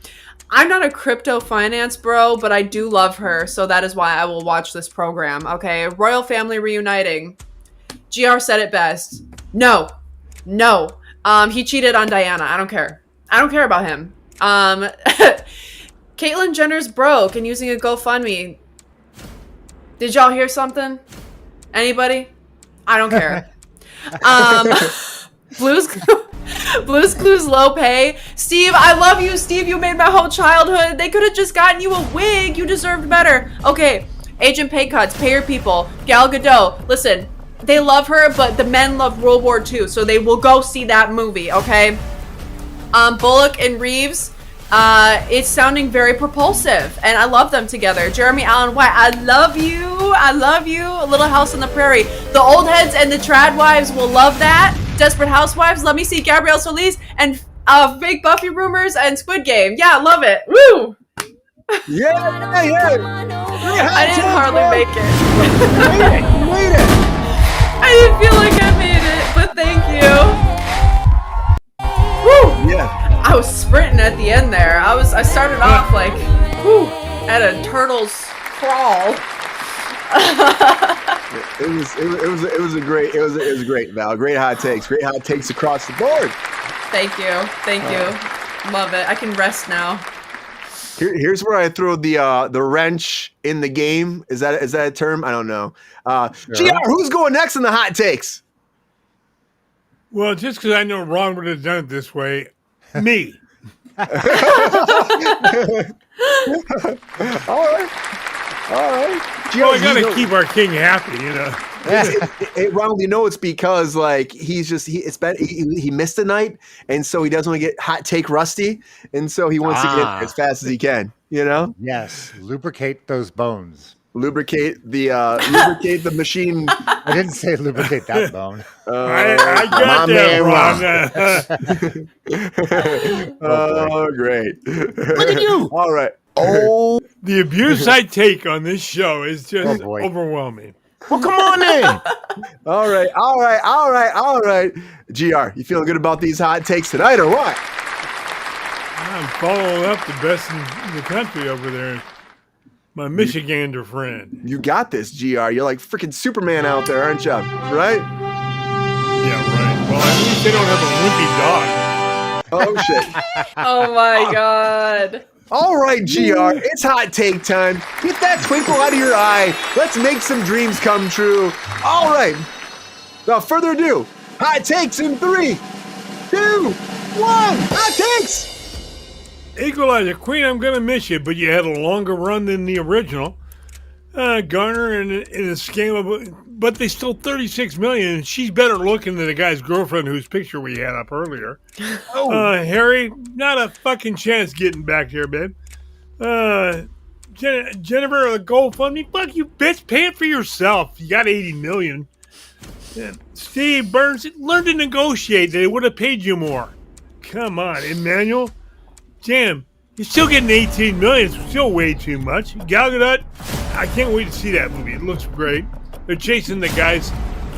I'm not a crypto finance bro, but I do love her, so that is why I will watch this program. Okay, royal family reuniting. GR said it best. No. He cheated on Diana. I don't care. I don't care about him. Caitlyn Jenner's broke and using a GoFundMe. Did y'all hear something? Anybody? I don't care. Blue's Clues low pay. Steve, I love you, Steve. You made my whole childhood. They could have just gotten you a wig. You deserved better. Okay, agent pay cuts. Pay your people. Gal Gadot. Listen, they love her, but the men love World War II, so they will go see that movie, okay? Bullock and Reeves. It's sounding very propulsive, and I love them together. Jeremy Allen White, I love you. A Little House on the Prairie. The old heads and the trad wives will love that. Desperate Housewives, let me see Gabrielle Solis and fake Buffy rumors and Squid Game. Yeah, love it. Woo! Yeah. I didn't hardly make it. You made it. I didn't feel like I made it, but thank you. Woo! Yeah. I was sprinting at the end there. I started off like, whew, at a turtle's crawl. It was a great, Val. Great hot takes across the board. Thank you. Love it. I can rest now. Here's where I throw the wrench in the game. Is that a term? I don't know. Sure. GR, who's going next in the hot takes? Well, just because I know Ron would have done it this way, me. All right. Well, I got to keep our king happy, you know. Ronald, you know it's because like he missed a night, and so he doesn't want to get hot take rusty, and so he wants to get it as fast as he can. You know. Yes, lubricate those bones. Lubricate the machine. I didn't say lubricate that bone. I got that, Ron. Oh, great. Look at you. All right. Oh, The abuse I take on this show is just Oh, boy. overwhelming. well, come on in. All right. GR, you feeling good about these hot takes tonight or what? I'm following up the best in the country over there. My Michigander friend. You got this, GR. You're like freaking Superman out there, aren't you? Right? Yeah, right. Well, at least they don't have a wimpy dog. Oh, shit. Oh my god. All right, GR, it's hot take time. Get that twinkle out of your eye. Let's make some dreams come true. All right. Without further ado, hot takes in 3, 2, 1. Hot takes. Equalizer, Queen, I'm going to miss you, but you had a longer run than the original. Garner in a scale of, but they stole $36 million, and she's better looking than the guy's girlfriend whose picture we had up earlier. Harry, not a fucking chance getting back here, babe. Jennifer, a GoFundMe, fuck you, bitch, pay it for yourself. You got $80 million. Steve Burns, learn to negotiate. They would have paid you more. Come on, Emmanuel. Jam, you're still getting $18 million. It's still way too much. Gal Gadot, I can't wait to see that movie. It looks great. They're chasing the guys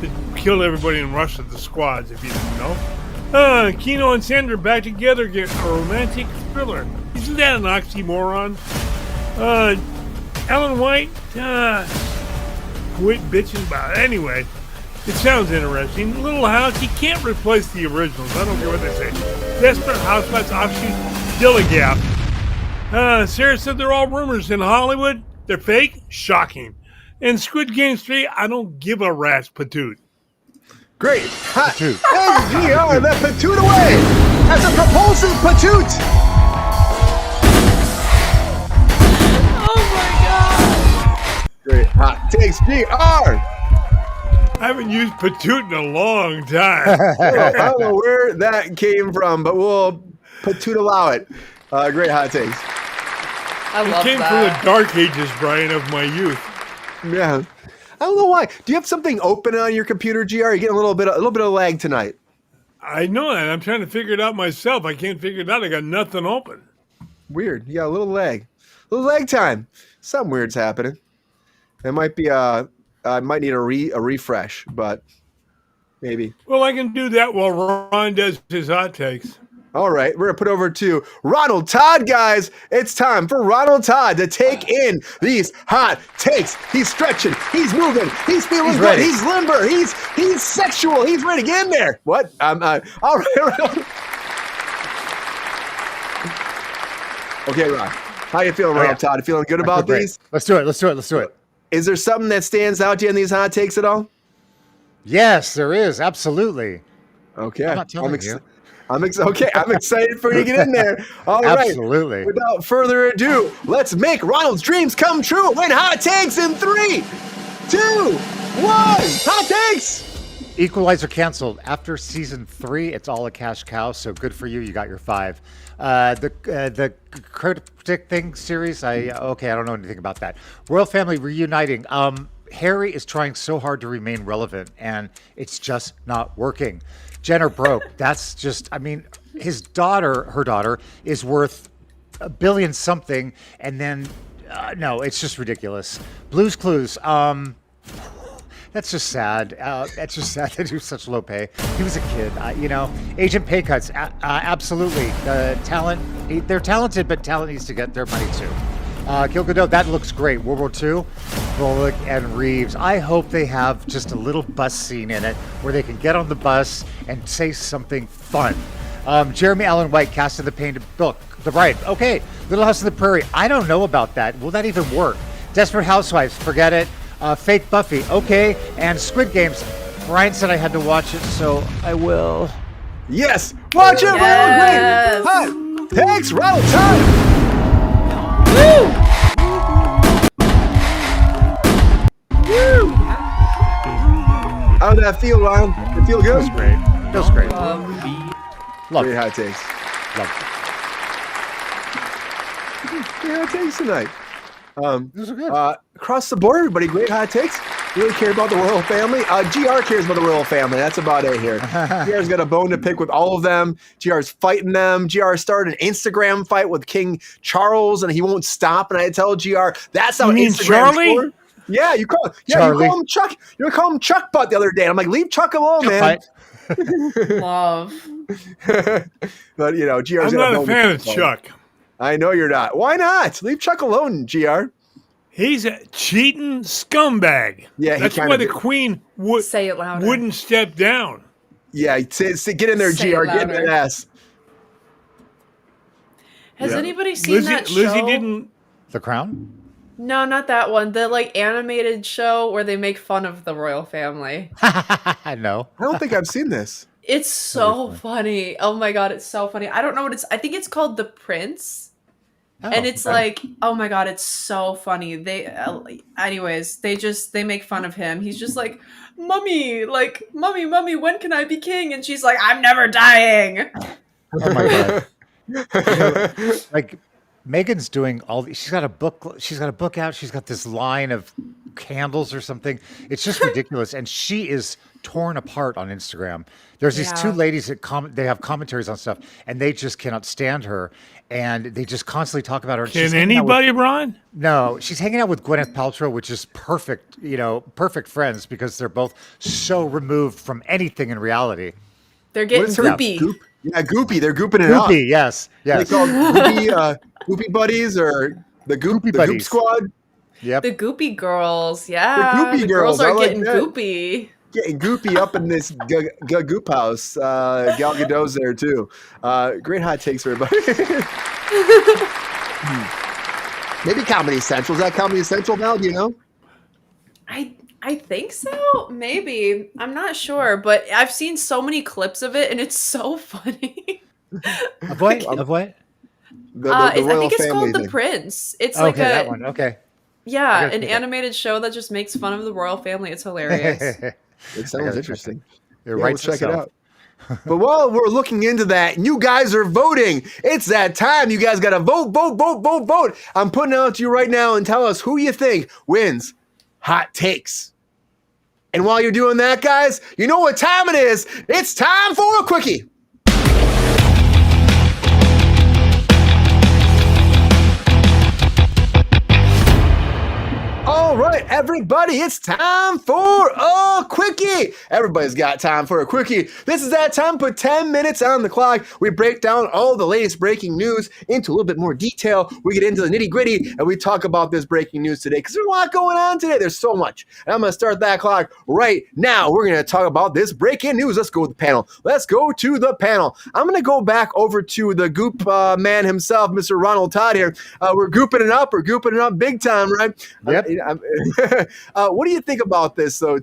that killed everybody in Russia, the squads, if you didn't know. Kino and Sandra back together get a romantic thriller. Isn't that an oxymoron? Ellen White, quit bitching about it. Anyway, it sounds interesting. Little House, you can't replace the originals. I don't care what they say. Desperate Housewives offshoot, still a gap. Sarah said they're all rumors in Hollywood. They're fake? Shocking. And Squid Games 3, I don't give a rat's patoot. Great. Hot takes, GR, that patoot away. That's a propulsive patoot. Oh my god! Great. Hot takes, GR. I haven't used patoot in a long time. I don't know where that came from, but we'll patoot allow it. Great hot takes. I It love came that. from the dark ages, Brian, of my youth. Yeah. I don't know why. Do you have something open on your computer, GR? You're getting a little bit of lag tonight. I know that. I'm trying to figure it out myself. I can't figure it out. I got nothing open. Weird. Yeah, a little lag. A little lag time. Something weird's happening. It might be I might need a refresh, but maybe. Well, I can do that while Ron does his hot takes. All right, we're going to put over to Ronald Todd, guys. It's time for Ronald Todd to take in these hot takes. He's stretching. He's moving. He's feeling good. ready. He's limber. He's sexual. He's ready to get in there. What? All right. Okay, Ron. How you feeling, Ronald Todd? You feeling good about Great. these? Let's do it. Is there something that stands out to you in these hot takes at all? Yes, there is. Absolutely. Okay. I'm not telling you. I'm excited for you to get in there. All right. Absolutely. Without further ado, let's make Ronald's dreams come true. Win hot takes in 3, 2, 1. Hot takes. Equalizer canceled after season 3. It's all a cash cow, so good for you. You got your 5. The Critic Thing series. I don't know anything about that. Royal Family reuniting. Harry is trying so hard to remain relevant, and it's just not working. Jenner broke. That's just. I mean, her daughter, is worth $1 billion something, and then no, it's just ridiculous. Blue's Clues. That's just sad. That's just sad that he was such low pay. He was a kid, Agent pay cuts, absolutely. They're talented, but talent needs to get their money too. Kill Godot, that looks great. World War II, Bullock and Reeves. I hope they have just a little bus scene in it where they can get on the bus and say something fun. Jeremy Allen White casted the painted book, The Bride. Okay, Little House on the Prairie. I don't know about that. Will that even work? Desperate Housewives, forget it. Fake Buffy, okay. And Squid Games. Brian said I had to watch it, so I will. Yes. Watch it, Yes. Ronald. Great. Hot takes, Ronald time. Woo! How did that feel, Ron? It feel good? Feels great. Love Great it. hot takes. Love Great hot takes tonight. Those are good. Across the board, everybody, great hot takes. Really care about the royal family. GR cares about the royal family. That's about it here. GR's got a bone to pick with all of them. GR's fighting them. GR started an Instagram fight with King Charles, and he won't stop. And I tell GR, that's how You mean Instagram Charlie? score. Yeah, you call Charlie. him Chuck. You call him Chuck Butt the other day. And I'm like, leave Chuck alone, man. Love. But GR's I'm got not bone a to fan pick of with. Chuck. I know you're not. Why not? Leave Chuck alone, GR. He's a cheating scumbag. Yeah, he that's kind why of the is. queen Say it louder. wouldn't step down. Yeah, get in there, Say GR. it Get in that louder. ass. Has Yeah. anybody seen that show? Lizzie didn't. The Crown? No, not that one. The animated show where they make fun of the royal family. I know. I don't think I've seen this. It's so funny. Oh my god, it's so funny. I don't know what it's. I think it's called The Prince. And it's like, oh my god, it's so funny. Anyways, they make fun of him. He's just like, mommy, mommy, when can I be king? And she's like, I'm never dying. Oh my god. Like Megan's doing all these. She's got a book out. She's got this line of candles or something. It's just ridiculous. And she is torn apart on Instagram. There's these two ladies that they have commentaries on stuff, and they just cannot stand her. And they just constantly talk about her. Can anybody, Ron? No, she's hanging out with Gwyneth Paltrow, which is perfect, perfect friends because they're both so removed from anything in reality. They're getting goopy. Yeah, goopy. They're gooping it up. Goopy, yes. They call goopy buddies or the goop Goopy the buddies. goop squad. Yep. The goopy girls. Yeah. goopy the girls, girls are I like getting that. goopy. Getting goopy up in this goop house. Gal Gadot's there too. Great hot takes for everybody. Maybe Comedy Central. Is that Comedy Central now? Do you know? I think so. Maybe. I'm not sure, but I've seen so many clips of it and it's so funny. Of what? Of what? The I royal think it's family called The thing. Prince. It's Okay, like that one. Okay. yeah, gotta an see that. animated show that just makes fun of the royal family. It's hilarious. It gotta sounds check interesting. It Yeah, writes we'll check it itself. out. But while we're looking into that, you guys are voting. It's that time. You guys got to vote, vote, vote, vote, vote. I'm putting it out to you right now and tell us who you think wins hot takes. And while you're doing that, guys, you know what time it is. It's time for a quickie. All right, everybody, it's time for a quickie. Everybody's got time for a quickie. This is that time. Put 10 minutes on the clock. We break down all the latest breaking news into a little bit more detail. We get into the nitty gritty and we talk about this breaking news today because there's a lot going on today. There's so much. And I'm going to start that clock right now. We're going to talk about this breaking news. Let's go with the panel. Let's go to the panel. I'm going to go back over to the goop man himself, Mr. Ronald Todd here. We're gooping it up. We're gooping it up big time, right? Yep. What do you think about this, though?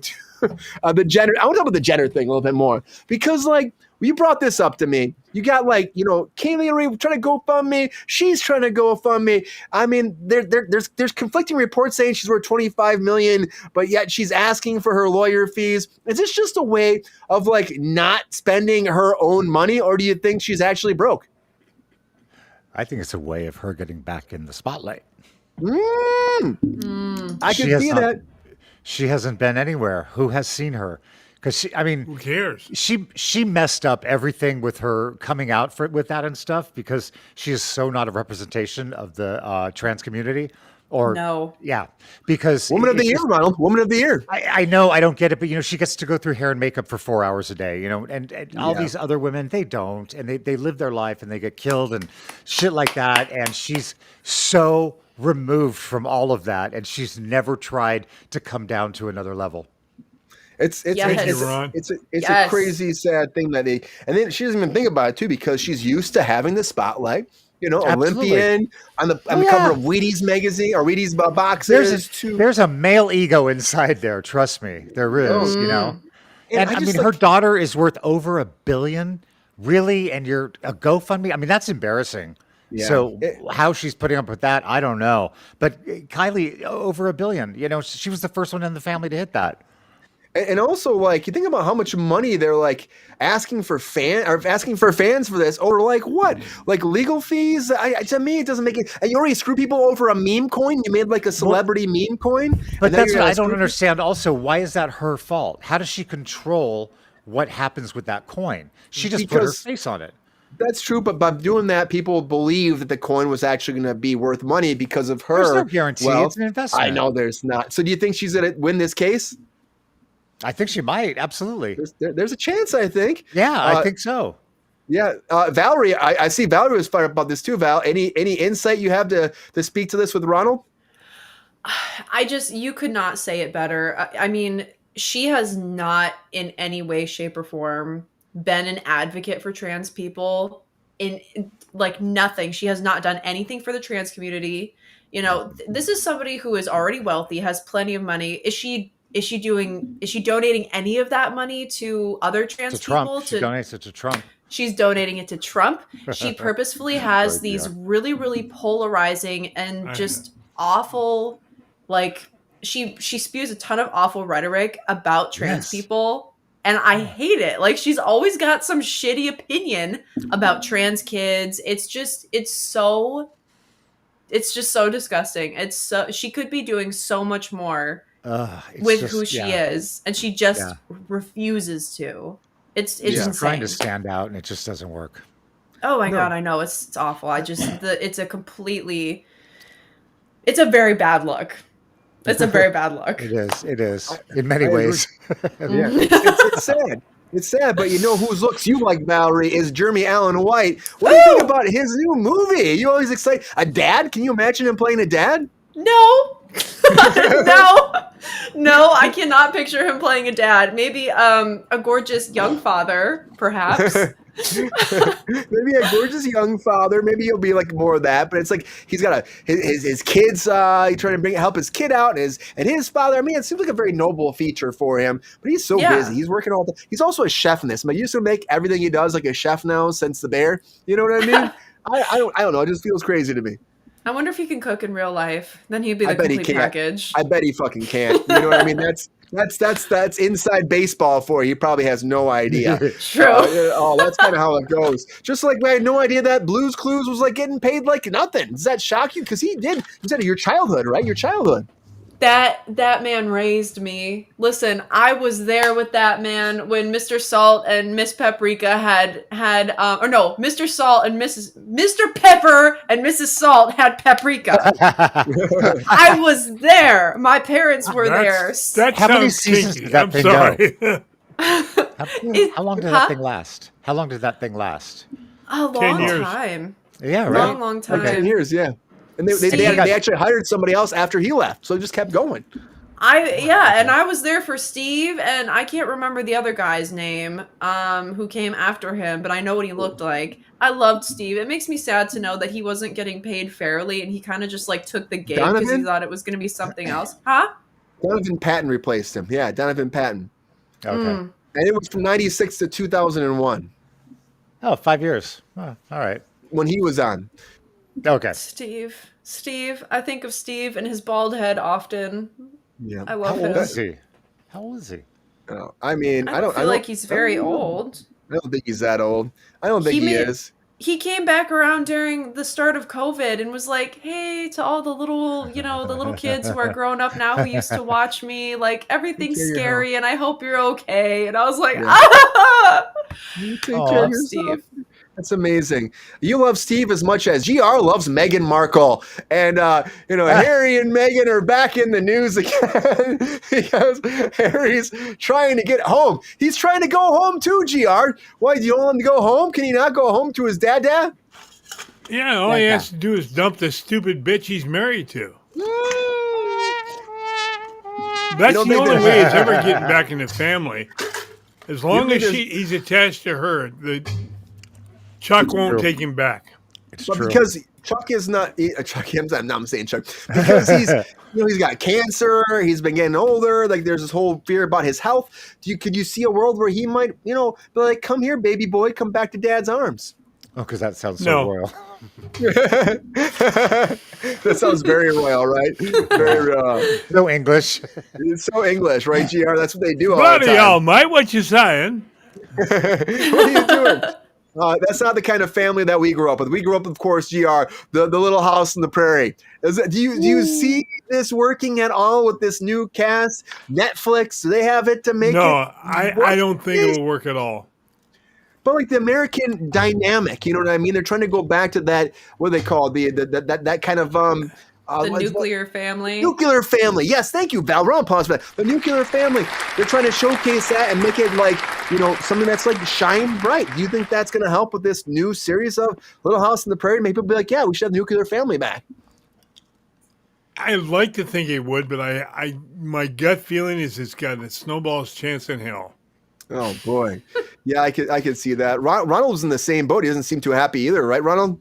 The gender. I want to talk about the gender thing a little bit more because, like, you brought this up to me. You got Kaylee trying to GoFundMe. She's trying to GoFundMe. I mean, there's conflicting reports saying she's worth $25 million, but yet she's asking for her lawyer fees. Is this just a way of not spending her own money, or do you think she's actually broke? I think it's a way of her getting back in the spotlight. I She can has see not- that. She hasn't been anywhere. Who has seen her? Because Who cares? she messed up everything with her coming out with that and stuff because she is so not a representation of the trans community. Or No. yeah, because Woman of the it's Year, just- Ronald. Woman of the Year. I know I don't get it, but she gets to go through hair and makeup for 4 hours a day, and all Yeah. these other women, they don't, and they live their life and they get killed and shit like that, and she's so removed from all of that, and she's never tried to come down to another level. It's Yes. Thank you, Ron. it's a Yes. crazy, sad thing and then she doesn't even think about it too because she's used to having the spotlight. Absolutely. Olympian on the Oh, cover yeah. of Wheaties magazine or Wheaties boxes. There's a male ego inside there. Trust me, there is. And I I just, mean, her daughter is worth over $1 billion. Really? And you're a GoFundMe? I mean, that's embarrassing. Yeah. So how she's putting up with that, I don't know. But Kylie, over $1 billion. She was the first one in the family to hit that. And also, you think about how much money they're asking for fans for this, or what? Legal fees? To me, it doesn't make it. And you already screw people over a meme coin. You made a celebrity meme coin. But and then that's you're what gonna I don't screw- understand. Also, why is that her fault? How does she control what happens with that coin? She just put her Because- face on it. That's true, but by doing that, people believe that the coin was actually going to be worth money because of her. There's no guarantee. Well, It's an investment. I know there's not. So do you think she's going to win this case? I think she might. Absolutely. There's a chance, I think. Yeah, I think so. Yeah. Valerie, I see Valerie was fired up about this too, Val. Any insight you have to speak to this with Ronald? You could not say it better. I mean, she has not in any way, shape, or form been an advocate for trans people in nothing. She has not done anything for the trans community. This is somebody who is already wealthy, has plenty of money. Is she donating any of that money to other trans To Trump. people? She donates it to Trump. She's donating it to Trump. She purposefully has Right, these yeah. really, really polarizing and just awful, she spews a ton of awful rhetoric about trans Yes. people. And I hate it. She's always got some shitty opinion about trans kids. It's just so disgusting. She could be doing so much more with who she is, and she just refuses to. It's She's insane. trying to stand out, and it just doesn't work. Oh my No. god, I know it's awful. It's a very bad look. It's a very bad look. It is in many I agree. ways. Yeah, it's sad. It's sad, but whose looks you like, Valerie, is Jeremy Allen White. What do you think about his new movie? You always excited. A dad? Can you imagine him playing a dad? No. No, I cannot picture him playing a dad. Maybe a gorgeous young father, perhaps. Maybe a gorgeous young father. Maybe he'll be like more of that. But it's like he's got his kids. He's trying to help his kid out, and his father. I mean, it seems like a very noble feature for him. But he's so busy. He's working all the. He's also a chef in this. But he used to make everything he does like a chef now since the bear. You know what I mean? I don't know. It just feels crazy to me. I wonder if he can cook in real life. Then he'd be the complete package. I bet he fucking can't. You know what I mean? That's inside baseball for you. He probably has no idea. True. That's kind of how it goes. Just like we had no idea that Blue's Clues was like getting paid like nothing. Does that shock you? Because he did. He said your childhood, right? Your childhood. That man raised me. Listen, I was there with that man when Mr. Salt and Miss Paprika Mr. Salt and Mr. Pepper and Mrs. Salt had paprika. I was there. My parents were there. That How many sounds seasons kinky. did that I'm thing sorry. How long did that thing last? How long did that thing last? A long time. Yeah, right. Long time. Like 10 years, yeah. And they actually hired somebody else after he left, so it just kept going. And I was there for Steve, and I can't remember the other guy's name who came after him, but I know what he looked like. I loved Steve. It makes me sad to know that he wasn't getting paid fairly, and he kind of just like took the gig because he thought it was going to be something else. Huh? Donovan Patton replaced him. Yeah, Donovan Patton. Okay. And it was from 96 to 2001. Oh, 5 years. Oh, all right. When he was on. Okay. Steve. I think of Steve and his bald head often. Yeah. I love How old him. is he? How old is he? I mean, I don't feel like he's very old. I don't think he's that old. I don't think he is. He came back around during the start of COVID and was like, hey, to all the little kids who are grown up now who used to watch me, like, everything's scary and I hope you're okay. And I was like, You take care of yourself. Steve. That's amazing. You love Steve as much as GR loves Meghan Markle. And, Harry and Meghan are back in the news again because Harry's trying to get home. He's trying to go home too, GR. Why, do you want him to go home? Can he not go home to his dad? Yeah, all he has to do is dump the stupid bitch he's married to. That's the only way he's ever getting back in the family. As long as he's attached to her, Chuck won't take him back. It's but true. because Chuck is not Chuck. I'm saying Chuck because he's he's got cancer. He's been getting older. Like there's this whole fear about his health. Could you see a world where he might be like, come here, baby boy, come back to dad's arms? Oh, because that sounds so royal. That sounds very royal, right? Very so English. It's so English, right, GR? That's what they do all Bloody the time. hell, mate, what you saying? What are you doing? That's not the kind of family that we grew up with. We grew up, of course, GR, the Little House on the Prairie. Do you see this working at all with this new cast? Netflix, do they have it to make it? No, I don't think it'll work at all. But like the American dynamic, you know what I mean? They're trying to go back to that, what do they call it? that kind of the nuclear family. Nuclear family. Yes, thank you, Val. Round of applause for that. The nuclear family. They're trying to showcase that and make it like, something that's like shine bright. Do you think that's going to help with this new series of Little House on the Prairie? Maybe people be like, yeah, we should have the nuclear family back. I'd like to think it would, but my gut feeling is it's got a snowball's chance in hell. Oh boy, yeah, I could see that. Ronald's in the same boat. He doesn't seem too happy either, right, Ronald?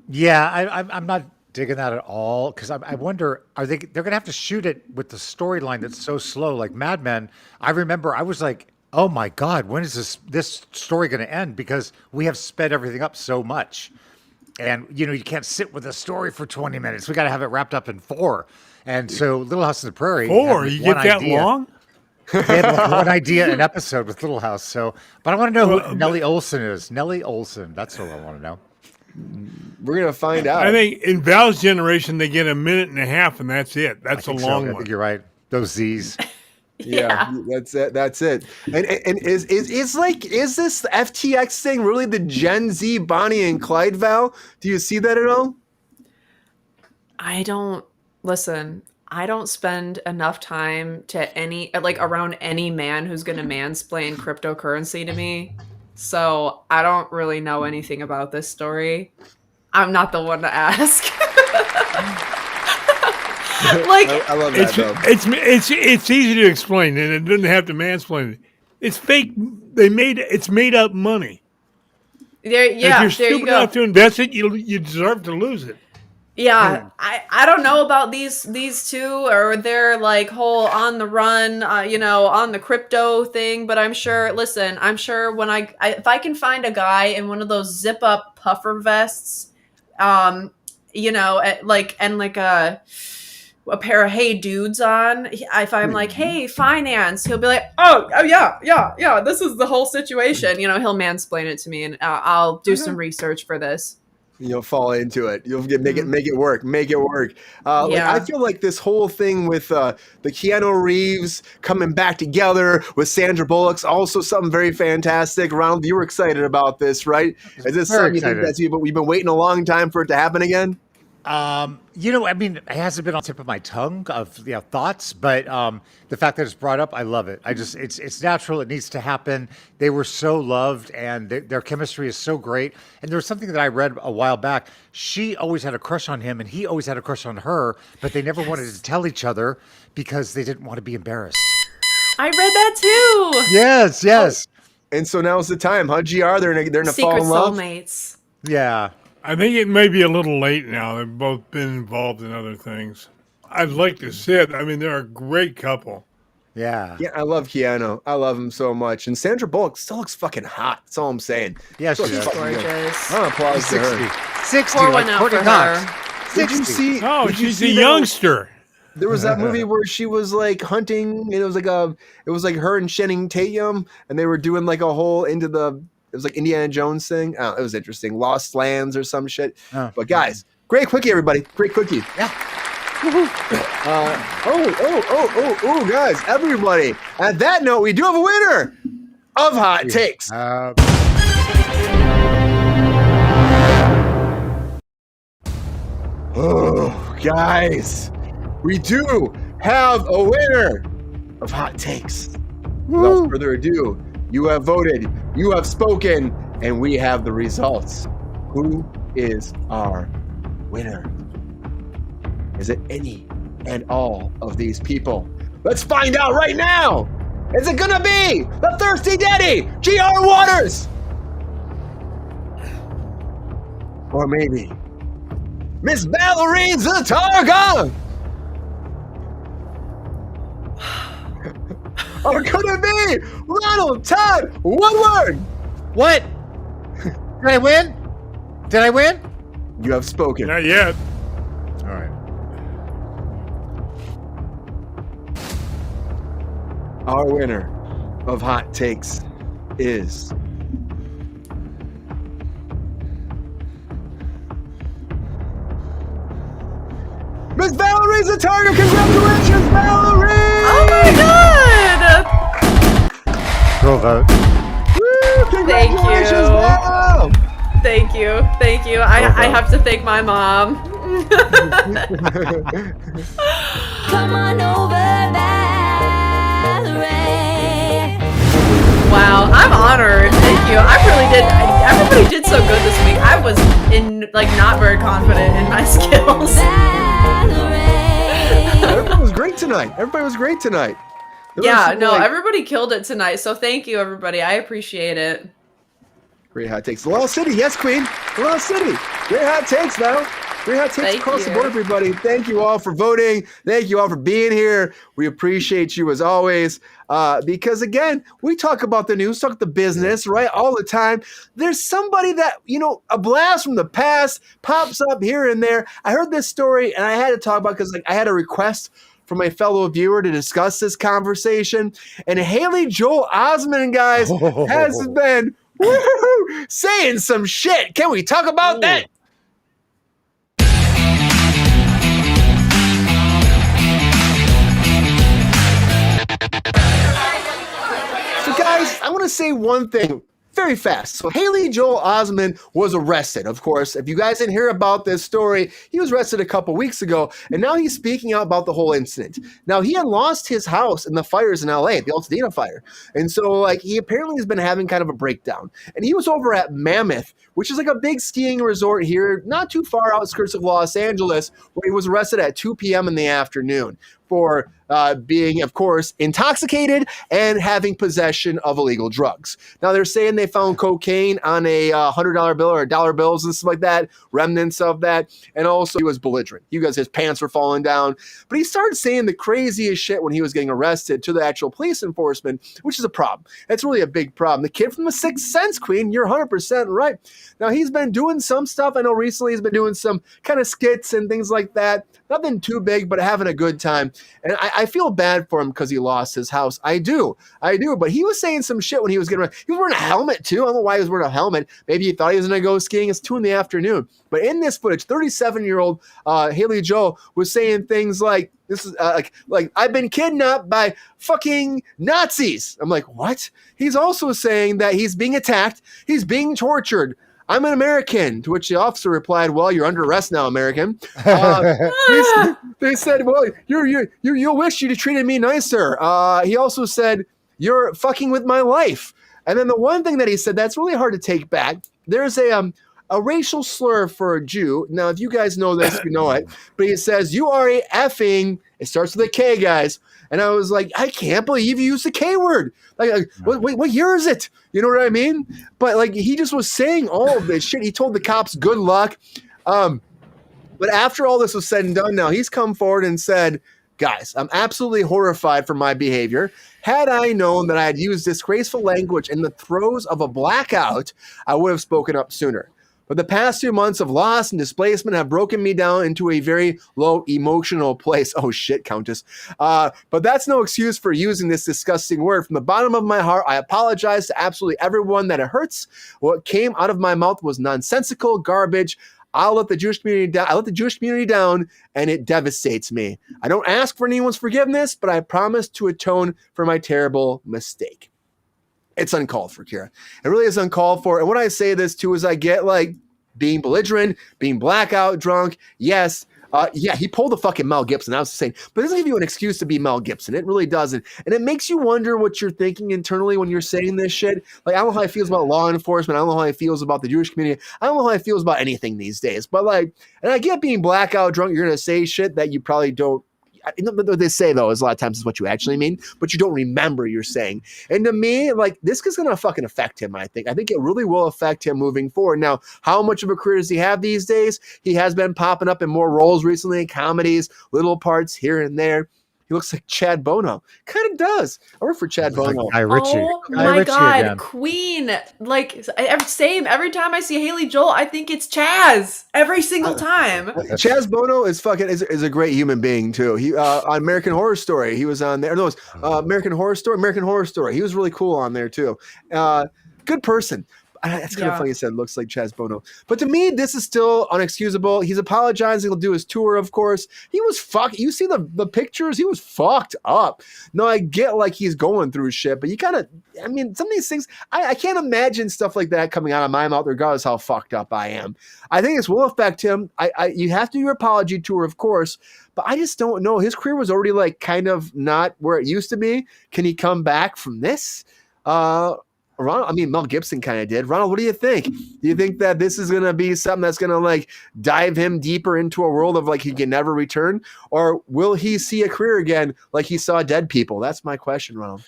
Yeah, I'm not digging that at all because I wonder they're gonna have to shoot it with the storyline that's so slow, like Mad Men. I remember I was like, oh my god, when is this story gonna end? Because we have sped everything up so much, and you can't sit with a story for 20 minutes. We got to have it wrapped up in 4. And so Little House on the Prairie. 4? You get that long? They had one idea an episode with Little House. So, but I want to know who Nellie Olson is. Nellie Olson. That's what I want to know. We're gonna find out. I think in Val's generation they get a minute and a half, and that's it. That's a long I one. think you're right. Those Z's. Yeah, that's it. That's it. And is this FTX thing really the Gen Z Bonnie and Clyde, Val? Do you see that at all? I don't spend enough time around any man who's going to mansplain cryptocurrency to me. So I don't really know anything about this story. I'm not the one to ask. Like, I love that. though. It's easy to explain, and it doesn't have to mansplain it. It's fake. It's made up money. there, If yeah, you're there you stupid go. enough to invest it, you deserve to lose it. Yeah, I don't know about these two or their like whole on the run, on the crypto thing, but I'm sure. Listen, I'm sure when if I can find a guy in one of those zip up puffer vests, and like a pair of Hey Dudes on. If I'm like, hey, finance, he'll be like, oh yeah, this is the whole situation. He'll mansplain it to me, and I'll do some research for this. You'll fall into it. You'll make it work. Make it work. Like I feel like this whole thing with the Keanu Reeves coming back together with Sandra Bullock's also something very fantastic. Ronald, you were excited about this, right? Is this something you think we've been waiting a long time for it to happen again? I mean, it hasn't been on the tip of my tongue of thoughts, but the fact that it's brought up, I love it. It's natural. It needs to happen. They were so loved, and their chemistry is so great. And there was something that I read a while back. She always had a crush on him, and he always had a crush on her, but they never wanted to tell each other because they didn't want to be embarrassed. I read that too. Yes. And so now's the time, huh? GR, they're in a fall Secret in love. soulmates. Yeah. I think it may be a little late now. They've both been involved in other things. I'd like to see it. I mean, they're a great couple. Yeah. Yeah, I love Keanu. I love him so much. And Sandra Bullock still looks fucking hot. That's all I'm saying. Yeah, She's she's gorgeous. Applause to her. 60, Pour like one out Courtney for Cox. her. Did you see? Oh, did you she's a see that- youngster. There was that movie where she was like hunting, and it was like her and Channing Tatum, and they were doing like a whole it was like Indiana Jones thing. Oh, it was interesting. Lost Lands or some shit. Oh. But guys, great quickie, everybody. Great quickie. Yeah. Guys, everybody. At that note, we do have a winner of Hot Takes. Oh, guys, we do have a winner of Hot Takes. Without further ado, you have voted, you have spoken, and we have the results. Who is our winner? Is it any and all of these people? Let's find out right now. Is it gonna be the Thirsty Daddy, GR Waters? Or maybe Miss Valerie Zatarga? Or could it be Ronald Todd Woodward? What? Did I win? Did I win? You have spoken. Not yet. All right. Our winner of Hot Takes is Miss Valerie Zatarga. Congratulations, Valerie! Oh my god! Girl vote. Woo! Congratulations, Val! Thank you. I have to thank my mom. Come on over, Valerie. Wow, I'm honored. Thank you. Everybody did so good this week. I was not very confident in my skills. Everybody was great tonight. Everybody killed it tonight. So thank you, everybody. I appreciate it. Great Hot Takes. Lost City, yes, Queen. Lost City. Great Hot Takes, Val. Great Hot Takes Thank across the you. board, everybody. Thank you all for voting. Thank you all for being here. We appreciate you as always. Because again, we talk about the news, talk the business, right? All the time. There's somebody that, a blast from the past pops up here and there. I heard this story and I had to talk about because I had a request from my fellow viewer to discuss this conversation. And N+Joel Osmend, guys, has been saying some shit. Can we talk about that? So guys, I want to say one thing very fast. So Haley Joel Osmond was arrested. Of course, if you guys didn't hear about this story, he was arrested a couple weeks ago, and now he's speaking out about the whole incident. Now, he had lost his house in the fires in LA, the Altadena fire. And so, like, he apparently has been having kind of a breakdown. And he was over at Mammoth, which is like a big skiing resort here, not too far outskirts of Los Angeles, where he was arrested at 2 p.m. in the afternoon for being, of course, intoxicated and having possession of illegal drugs. Now, they're saying they found cocaine on a $100 bill or dollar bills and stuff like that, remnants of that, and also he was belligerent. You guys, his pants were falling down. But he started saying the craziest shit when he was getting arrested to the actual police enforcement, which is a problem. That's really a big problem. The kid from The Sixth Sense, Queen, you're 100% right. Now, he's been doing some stuff. I know recently he's been doing some kind of skits and things like that. Nothing too big, but having a good time. And I feel bad for him because he lost his house. I do. But he was saying some shit when he was getting around. He was wearing a helmet, too. I don't know why he was wearing a helmet. Maybe he thought he was going to go skiing. It's 2 p.m. But in this footage, 37-year-old Haley Joel was saying things like, this is like I've been kidnapped by fucking Nazis. I'm like, what? He's also saying that he's being attacked. He's being tortured. I'm an American, to which the officer replied, well, you're under arrest now, American. They said, well, you'll wish you'd have treated me nicer. He also said, you're fucking with my life. And then the one thing that he said that's really hard to take back, there's a racial slur for a Jew. Now, if you guys know this, you know it. But he says, you are a effing, it starts with a K, guys. And I was like, I can't believe you used the K word. Like, what year is it? You know what I mean? But like, he just was saying all of this shit. He told the cops, good luck. But after all this was said and done now, he's come forward and said, guys, I'm absolutely horrified for my behavior. Had I known that I had used disgraceful language in the throes of a blackout, I would have spoken up sooner. But the past 2 months of loss and displacement have broken me down into a very low emotional place. Oh shit, Countess. But that's no excuse for using this disgusting word. From the bottom of my heart, I apologize to absolutely everyone that it hurts. What came out of my mouth was nonsensical garbage. I'll let the Jewish community down. I let the Jewish community down, and it devastates me. I don't ask for anyone's forgiveness, but I promise to atone for my terrible mistake. It's uncalled for, Kira. It really is uncalled for. And when I say this too is I get like being belligerent, being blackout drunk. Yes. Yeah, he pulled a fucking Mel Gibson. I was saying, but it doesn't give you an excuse to be Mel Gibson. It really doesn't. And it makes you wonder what you're thinking internally when you're saying this shit. Like, I don't know how he feels about law enforcement. I don't know how he feels about the Jewish community. I don't know how he feels about anything these days. But like, and I get being blackout drunk. You're going to say shit that you probably don't. What they say, though, is a lot of times is what you actually mean, but you don't remember you're saying. And to me, like, this is going to fucking affect him, I think. I think it really will affect him moving forward. Now, how much of a career does he have these days? He has been popping up in more roles recently, comedies, little parts here and there. He looks like Chad Bono. Kind of does. I work for Chad Bono. Guy Ritchie. Oh Guy my Ritchie God, again. Queen! Like, same. Every time I see Haley Joel, I think it's Chaz. Every single time. Chaz Bono is fucking is a great human being too. He on American Horror Story, he was on there. No, it was American Horror Story. He was really cool on there too. Good person. It's kind of funny you said looks like Chaz Bono. But to me, this is still unexcusable. He's apologizing. He'll do his tour, of course. He was fucked. You see the pictures? He was fucked up. No, I get like he's going through shit, but you gotta, I mean, some of these things, I can't imagine stuff like that coming out of my mouth, regardless how fucked up I am. I think this will affect him. You have to do your apology tour, of course, but I just don't know. His career was already like kind of not where it used to be. Can he come back from this? Ronald, I mean, Mel Gibson kind of did. Ronald, what do you think? Do you think that this is going to be something that's going to like dive him deeper into a world of like he can never return? Or will he see a career again like he saw Dead People? That's my question, Ronald.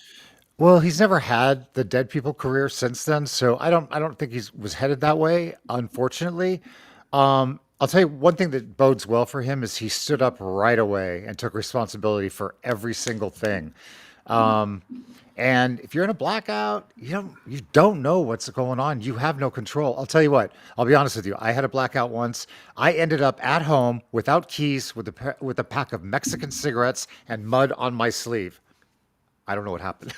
Well, he's never had the Dead People career since then, so I don't think he was headed that way, unfortunately. I'll tell you one thing that bodes well for him is he stood up right away and took responsibility for every single thing. And if you're in a blackout, you don't know what's going on. You have no control. I'll tell you what. I'll be honest with you. I had a blackout once. I ended up at home without keys, with a pack of Mexican cigarettes and mud on my sleeve. I don't know what happened.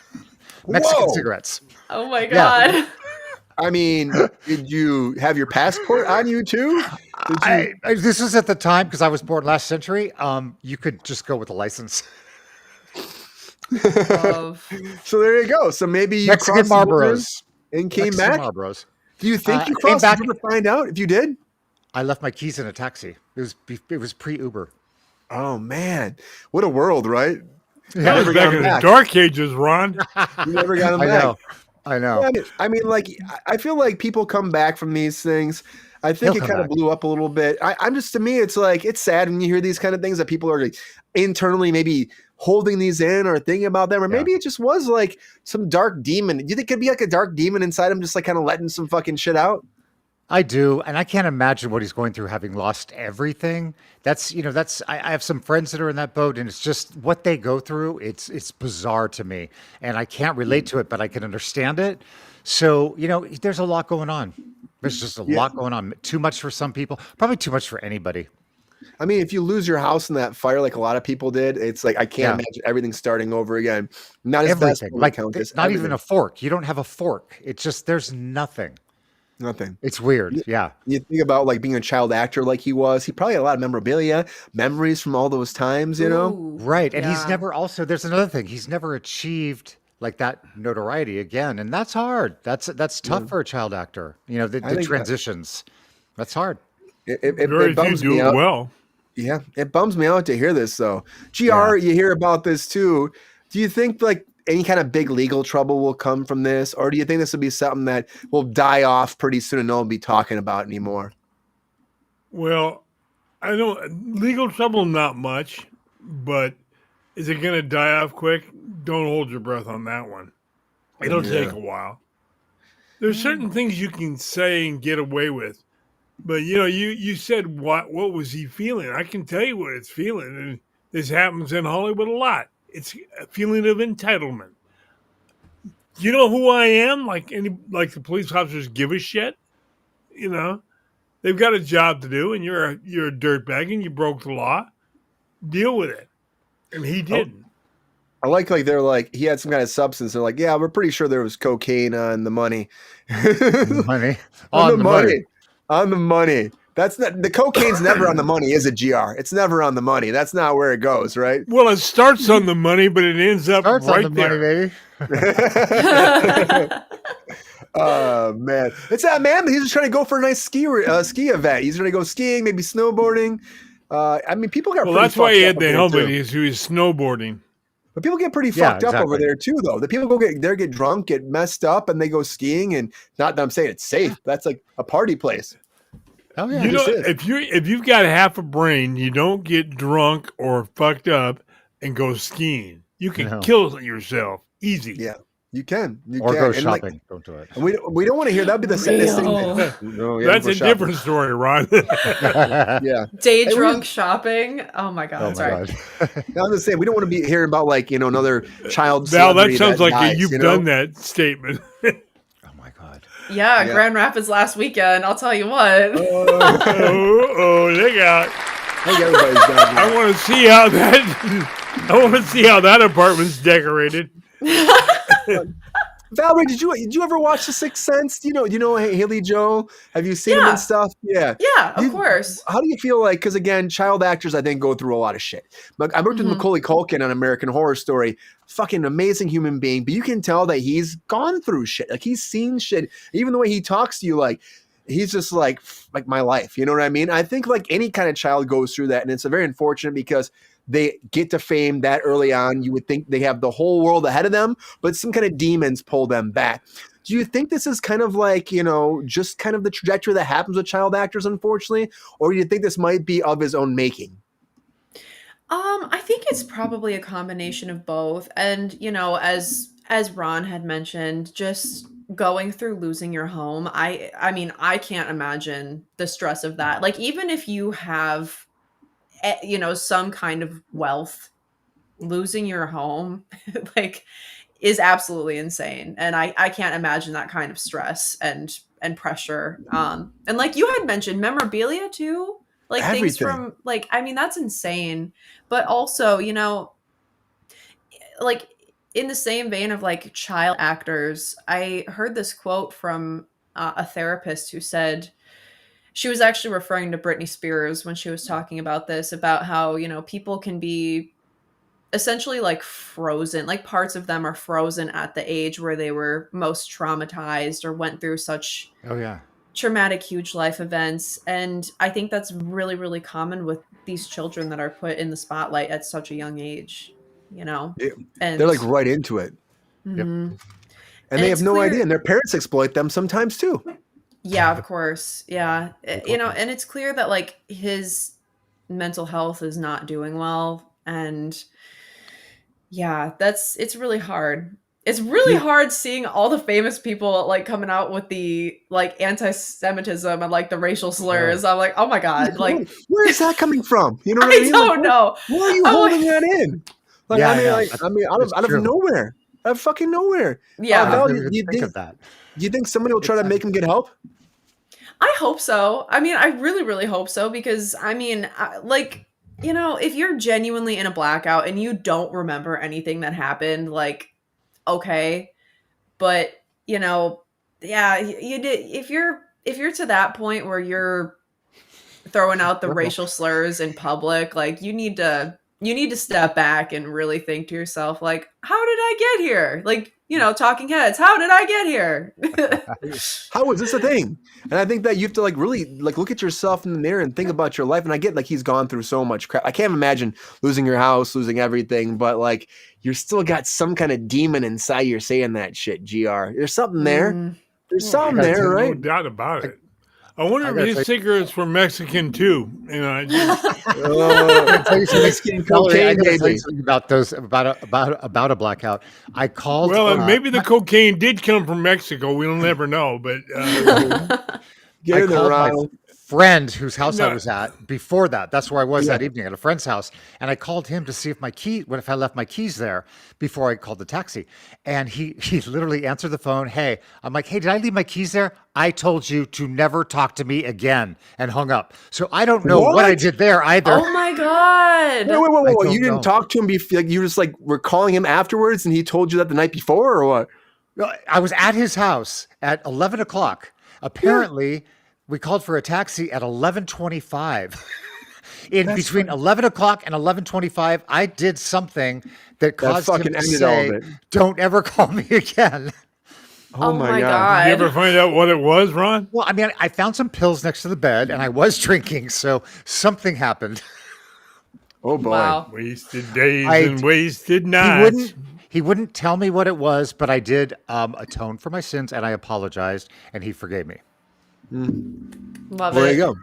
Mexican cigarettes. Oh my God. Yeah. I mean, did you have your passport on you too? This was at the time because I was born last century. You could just go with a license. So there you go. So maybe you Mexican crossed the border. Marlboros. and came Like some back. Marlboros. Do you think you Came crossed? back. Did you ever find out if you did? I left my keys in a taxi. It was pre-Uber. Oh man, what a world, right? That Yeah, was never back got in him the back. dark ages, Ron. You never got him I back. know. I know. Yeah, I mean, like, I feel like people come back from these things. I think He'll it come kind of back. blew up a little bit. I'm just, to me, it's like, it's sad when you hear these kind of things that people are like internally maybe holding these in or thinking about them, or maybe it just was like some dark demon. Do you think it could be like a dark demon inside him, just like kind of letting some fucking shit out? I do, and I can't imagine what he's going through having lost everything. I have some friends that are in that boat, and it's just what they go through. It's bizarre to me, and I can't relate to it, but I can understand it. So, there's a lot going on. There's just a lot going on. Too much for some people, probably too much for anybody. I mean, if you lose your house in that fire, like a lot of people did, it's like, I can't imagine everything starting over again. Not as best, Everything, like Countess, not everything. even a fork. You don't have a fork. It's just there's nothing. Nothing. It's weird. Yeah. You think about like being a child actor like he was. He probably had a lot of memorabilia, memories from all those times, you know? Ooh, Right. And he's yeah. never also there's another thing. He's never achieved like that notoriety again. And that's hard. That's tough for a child actor. I The think transitions. That's hard. It Very few bums do me it out. well. Yeah, it bums me out to hear this though. GR, Yeah. you hear about this too. Do you think like any kind of big legal trouble will come from this? Or do you think this will be something that will die off pretty soon and no one will be talking about anymore? Well, I don't legal trouble, not much, but is it going to die off quick? Don't hold your breath on that one. It'll take a while. There's certain things you can say and get away with, but you said what was he feeling? I can tell you what it's feeling, and this happens in Hollywood a lot. It's a feeling of entitlement. You know who I am? Like the police officers give a shit. They've got a job to do, and you're a dirtbag, and you broke the law. Deal with it, and he didn't. I like they're like he had some kind of substance. They're like, yeah, we're pretty sure there was cocaine on the money. Money. on the money. On the money. That's not the cocaine's never on the money, is it, GR? It's never on the money. That's not where it goes, right? Well, it starts on the money, but it ends up Starts right on the there. money, baby. Oh man, it's that man. He's just trying to go for a nice ski event. He's trying to go skiing, maybe snowboarding. I mean, people got Well, pretty that's why he fucked had up the over there, helmet. too. He was snowboarding. But people get pretty Yeah, fucked up over exactly. there too, though. The people get drunk, get messed up, and they go skiing. And not that I'm saying it's safe. That's like a party place. Oh yeah. It If you've got half a brain, you don't get drunk or fucked up and go skiing. You can No. kill yourself easy. Yeah, you can. You Or can. go And, like, shopping. Don't do it. and we don't want to hear that'd be the saddest thing. Real. No, yeah, That's go a shopping. different story, Ron. Yeah. Day Hey, drunk shopping. Oh my god. Oh my Sorry. god. Now, I'm just saying we don't want to be hearing about like another child. Val, that celebrity sounds like dies, you've you know? done that statement. Oh my god. Yeah, Yeah. Grand Rapids last weekend. I'll tell you what. oh, look out! I think everybody's done I that. want to see how that. I want to see how that apartment's decorated. Valerie, did you ever watch The Sixth Sense? Do you know Haley Joel? Have you seen him Yeah. and stuff? Yeah. Yeah, of You- course. How do you feel like? Because again, child actors, I think, go through a lot of shit. But I worked with Macaulay Culkin on American Horror Story. Fucking amazing human being, but you can tell that he's gone through shit. Like he's seen shit. Even the way he talks to you, like he's just like my life. You know what I mean? I think like any kind of child goes through that, and it's a very unfortunate because they get to fame that early on. You would think they have the whole world ahead of them, but some kind of demons pull them back. Do you think this is kind of like, just kind of the trajectory that happens with child actors, unfortunately? Or do you think this might be of his own making? I think it's probably a combination of both. And, as Ron had mentioned, just going through losing your home, I mean, I can't imagine the stress of that. Like even if you have some kind of wealth, losing your home like is absolutely insane. And I can't imagine that kind of stress and pressure. And like you had mentioned, memorabilia too, like things Everything. from like, I mean, that's insane. But also, like in the same vein of like child actors, I heard this quote from a therapist who said, she was actually referring to Britney Spears when she was talking about this, about how, people can be essentially like frozen. Like parts of them are frozen at the age where they were most traumatized or went through such Oh yeah. traumatic, huge life events. And I think that's really, really common with these children that are put in the spotlight at such a young age, you know? Yeah, And they're like right into it, Mhm. and they have it's no clear- idea, and their parents exploit them sometimes too. Yeah, of course. Yeah. You know, and it's clear that like his mental health is not doing well. And yeah, it's really hard. It's really hard seeing all the famous people like coming out with the like anti-Semitism and like the racial slurs. I'm like, oh my God. Like, Where is that coming from? You know what I I mean? don't know. Where are you I'm holding like- that in? Like, Yeah, I mean, yeah, like, out it's of true. nowhere, out of fucking nowhere. Yeah. I Val, didn't do even think of that. you think somebody will try to make him get help? I hope so. I mean, I really, really hope so because I mean, like, you know, if you're genuinely in a blackout and you don't remember anything that happened, like, okay, but you know, yeah, you did. If you're to that point where you're throwing out the racial slurs in public, like you need to step back and really think to yourself, like, how did I get here? Like, you know, talking heads, how did I get here? How is this a thing? And I think that you have to like really like look at yourself in the mirror and think about your life. And I get like he's gone through so much crap. I can't imagine losing your house, losing everything, but like you're still got some kind of demon inside you saying that shit, GR. There's something there. Mm. There's something There's there, no right? doubt about it. I wonder I if gotta his tell cigarettes were Mexican too. You know, I just, I tell you something, Mexican Valerie, I cocaine, gotta tell baby. you something about those about a blackout. I called. well, maybe the cocaine did come from Mexico. We'll never know. But Get I in there, called my Ronald. friend whose house I No. was at before that. That's where I was that Yeah. evening at a friend's house, and I called him to see if if I left my keys there before I called the taxi. And he literally answered the phone. Hey, I'm like, hey, did I leave my keys there? I told you to never talk to me again, and hung up. So I don't know what I What? did there either. Oh my God. Wait. I You don't didn't know. talk to him before? Like you just like were calling him afterwards, and he told you that the night before, or what? No, I was at his house at 11 o'clock. Apparently, we called for a taxi at 11:25. In between 11 o'clock and 11:25, I did something that caused him fucking to ended all of say, it. "Don't ever call me again." Oh, my god. did you ever find out what it was, Ron? Well, I mean, I found some pills next to the bed, and I was drinking, so something happened. Oh boy. Wow. Wasted days I- and wasted He nights. wouldn't tell me what it was, but I did atone for my sins, and I apologized, and he forgave me. Love Well, it. there you go.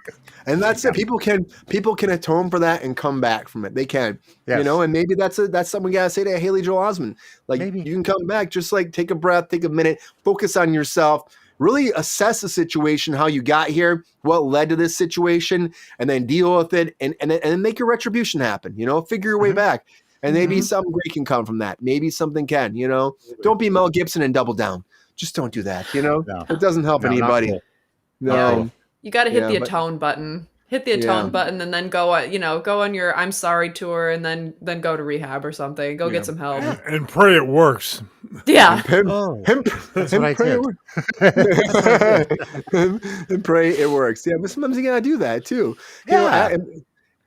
And that's it. People can atone for that and come back from it. They can, you Yes. know. And maybe that's something we gotta say to Haley Joel Osmond. Like Maybe. you can come back. Just like take a breath, take a minute, focus on yourself. Really assess the situation, how you got here, what led to this situation, and then deal with it, and then make your retribution happen. You know, figure your way back, and maybe something great can come from that. Maybe something can. You know, don't be Mel Gibson and double down. Just don't do that. You know, No. it doesn't help No, not anybody. cool. No. You got to hit Yeah, the but- atone button. Hit the atone Yeah. button and then go on your I'm sorry tour and then go to rehab or something. Go get some help. And pray it works. Yeah. Him, Oh, him, that's him what I pray did. it works. And pray it works. Yeah, but sometimes you gotta do that too. You know, Yeah.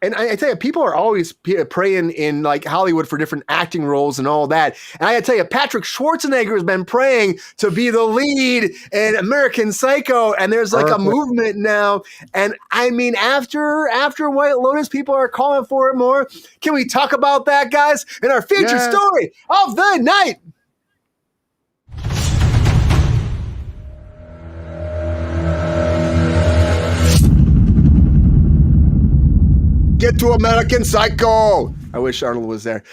and I tell you, people are always praying in like Hollywood for different acting roles and all that. And I gotta tell you, Patrick Schwarzenegger has been praying to be the lead in American Psycho, and there's like a Perfect. movement now. And I mean, after White Lotus, people are calling for it more. Can we talk about that, guys, in our featured Yes. story of the night? Get to American Psycho. I wish Arnold was there.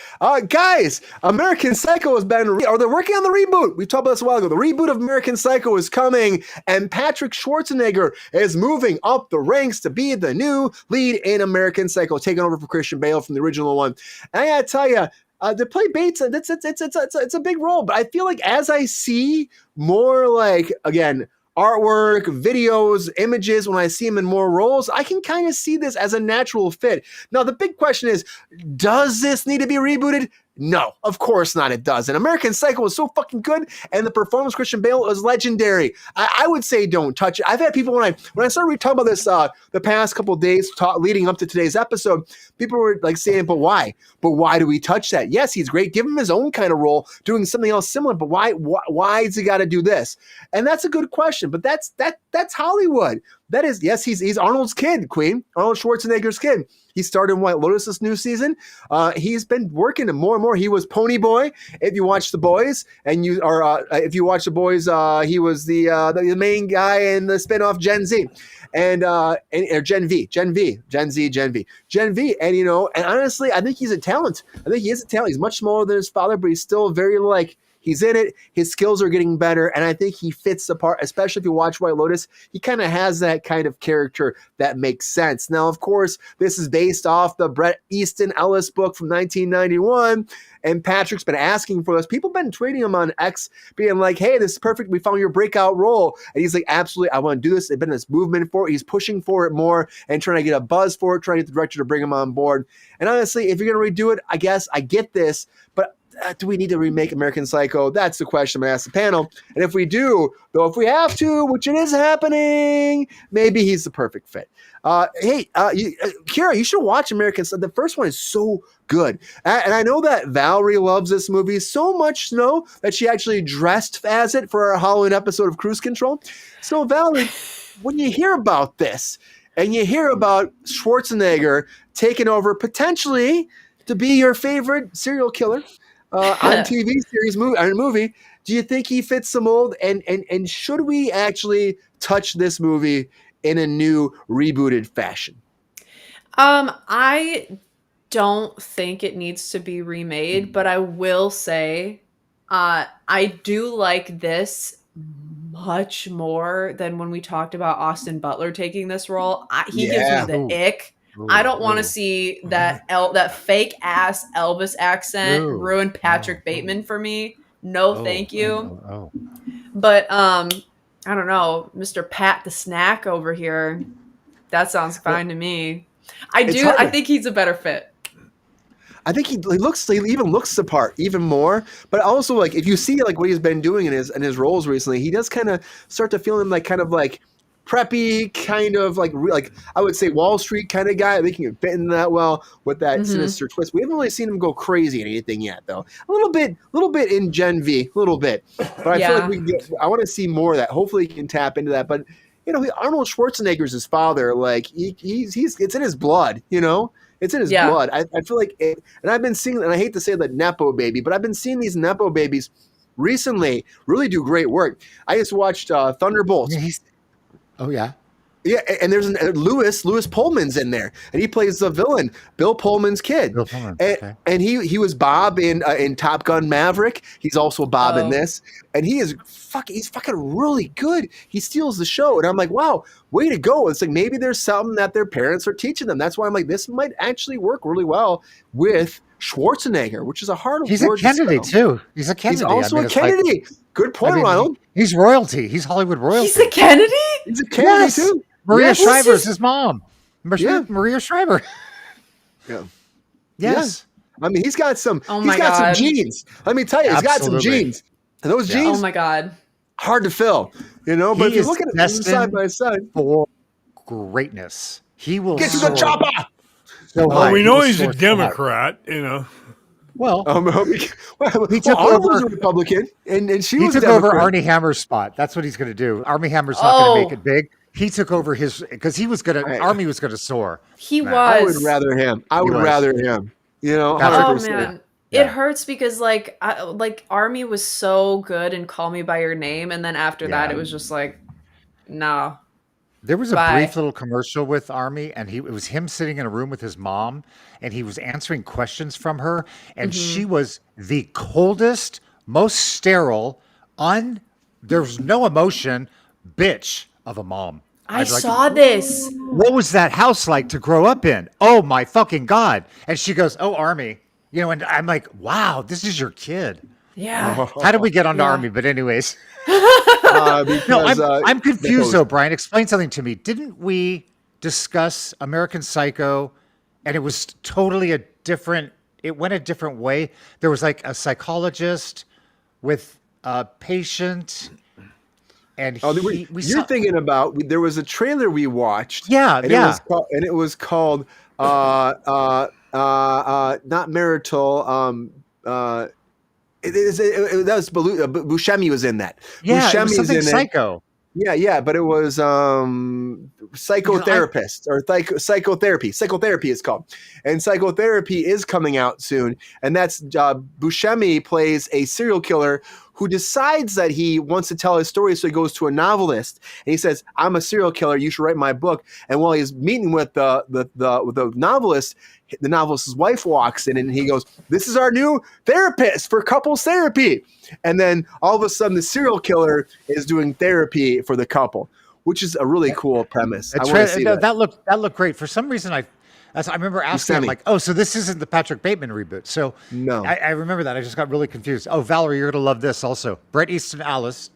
Guys, American Psycho has been, or they're working on the reboot. We talked about this a while ago. The reboot of American Psycho is coming, and Patrick Schwarzenegger is moving up the ranks to be the new lead in American Psycho, taking over for Christian Bale from the original one. And I gotta tell you, to play Bates, it's a big role, but I feel like as I see more like, again, artwork, videos, images, when I see him in more roles, I can kind of see this as a natural fit. Now, the big question is, does this need to be rebooted? No, of course not. It doesn't. American Psycho was so fucking good, and the performance of Christian Bale was legendary. I would say don't touch it. I've had people when I started talking about this the past couple of days leading up to today's episode, people were like saying, "But why? But why do we touch that? Yes, he's great. Give him his own kind of role, doing something else similar. But why has he got to do this?" And that's a good question. But that's Hollywood. That is, yes, he's Arnold's kid, Queen. Arnold Schwarzenegger's kid. He started in White Lotus this new season. He's been working more and more. He was Pony Boy. If you watch The Boys, and if you watch The Boys, he was the main guy in the spinoff Gen Z, or Gen V. And and honestly, I think he's a talent. I think he is a talent. He's much smaller than his father, but he's still very he's in it. His skills are getting better, and I think he fits the part, especially if you watch White Lotus. He kind of has that kind of character that makes sense. Now, of course, this is based off the Bret Easton Ellis book from 1991, and Patrick's been asking for this. People have been tweeting him on X, being like, "Hey, this is perfect. We found your breakout role." And he's like, "Absolutely, I want to do this." They've been in this movement for it. He's pushing for it more and trying to get a buzz for it, trying to get the director to bring him on board. And honestly, if you're going to redo it, I guess I get this, but do we need to remake American Psycho? That's the question I'm going to ask the panel. And if we do, though, if we have to, which it is happening, maybe he's the perfect fit. Kira, you should watch American Psycho. The first one is so good. And I know that Valerie loves this movie so much so that she actually dressed as it for our Halloween episode of Kruse Control. So, Valerie, when you hear about this and you hear about Schwarzenegger taking over potentially to be your favorite serial killer, on TV series movie, do you think he fits the mold? And should we actually touch this movie in a new rebooted fashion? I don't think it needs to be remade, but I will say I do like this much more than when we talked about Austin Butler taking this role. He gives me the ick. I don't want to see that fake ass Elvis accent ruin Patrick Bateman for me. No, thank you. But I don't know, Mr. Pat the Snack over here. That sounds fine to me. I think he's a better fit. I think he even looks the part even more. But also, if you see what he's been doing in his roles recently, he does kind of start to feel him like preppy, kind of like I would say Wall Street kind of guy. I think he can fit in that well with that sinister twist. We haven't really seen him go crazy in anything yet, though. A little bit in Gen V, a little bit. But I feel like I want to see more of that. Hopefully, he can tap into that. But Arnold Schwarzenegger's his father. It's in his blood. It's in his blood. I feel like it, and I've been seeing, and I hate to say the Nepo baby, but I've been seeing these Nepo babies recently really do great work. I just watched Thunderbolts. Oh, yeah. Yeah, and there's Lewis Pullman's in there, and he plays the villain, Bill Pullman's kid. Bill Pullman, and he was Bob in Top Gun Maverick. He's also Bob in this, and he's fucking really good. He steals the show, and I'm like, wow, way to go! It's like maybe there's something that their parents are teaching them. That's why I'm like, this might actually work really well with Schwarzenegger, which is a hard. He's a Kennedy too. He's a Kennedy. He's also a Kennedy. Good point, Ronald. He's royalty. He's Hollywood royalty. He's a Kennedy? He's a Kennedy too. Maria Shriver's his mom. Maria Shriver. Yeah. Yes. Yeah. I mean, he's got some. Oh he's got some genes. Let me tell you, he's got some genes. And those genes. Oh my God. Hard to fill. But if you look at it side by side, for greatness, he will get to the chopper. Well, we know he's a Democrat. Well, he took over a Republican, and she was took over Armie Hammer's spot. That's what he's going to do. Armie Hammer's not going to make it big. He took over because he was going to. Armie was going to soar. He was. I would rather him. I would rather him. Oh 100%. man, it hurts because Armie was so good in Call Me by Your Name, and then after that, it was just like, no. There was a brief little commercial with Armie, and it was him sitting in a room with his mom, and he was answering questions from her, and she was the coldest, most sterile, there's no emotion, bitch of a mom. I saw this. What was that house like to grow up in? Oh my fucking God. And she goes, oh, Armie. And I'm like, wow, this is your kid. Yeah. How did we get onto Armie? But anyways. I'm confused though, Brian. Explain something to me. Didn't we discuss American Psycho and it was totally a different it went a different way. There was like a psychologist with a patient, and you're thinking about there was a trailer we watched. Yeah, and yeah. It was called not marital. That was Buscemi was in that. Yeah, it was Buscemi's something in psycho. Yeah, but it was psychotherapist or psychotherapy. Psychotherapy is called, and psychotherapy is coming out soon. And that's Buscemi plays a serial killer who decides that he wants to tell his story, so he goes to a novelist and he says, "I'm a serial killer. You should write my book." And while he's meeting with the novelist, the novelist's wife walks in and he goes, "This is our new therapist for couples therapy." And then all of a sudden, the serial killer is doing therapy for the couple, which is a really cool premise. I want to see that. That looked great. For some reason, I remember asking him, like, "Oh, so this isn't the Patrick Bateman reboot?" So no, I remember that. I just got really confused. Oh, Valerie, you're gonna love this also. Bret Easton Ellis,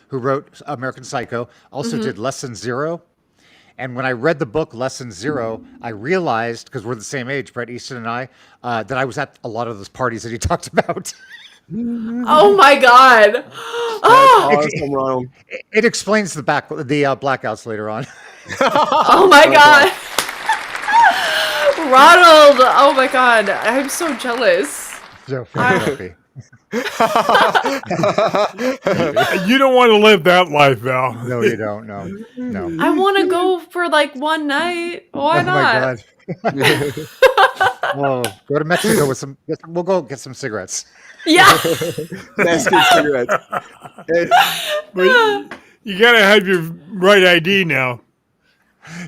who wrote American Psycho, also did Lesson Zero. And when I read the book Lesson Zero, I realized, because we're the same age, Bret Easton and I, that I was at a lot of those parties that he talked about. Oh my god! Awesome, Ronald. It explains the blackouts later on. Oh my god! Ronald! Oh my god! I'm so jealous. So happy. You don't want to live that life, Val. No, you don't. No. I want to go for like one night. Why not? My God. Well, go to Mexico with some. We'll go get some cigarettes. Yeah. Mexican cigarettes. But you gotta have your right ID now.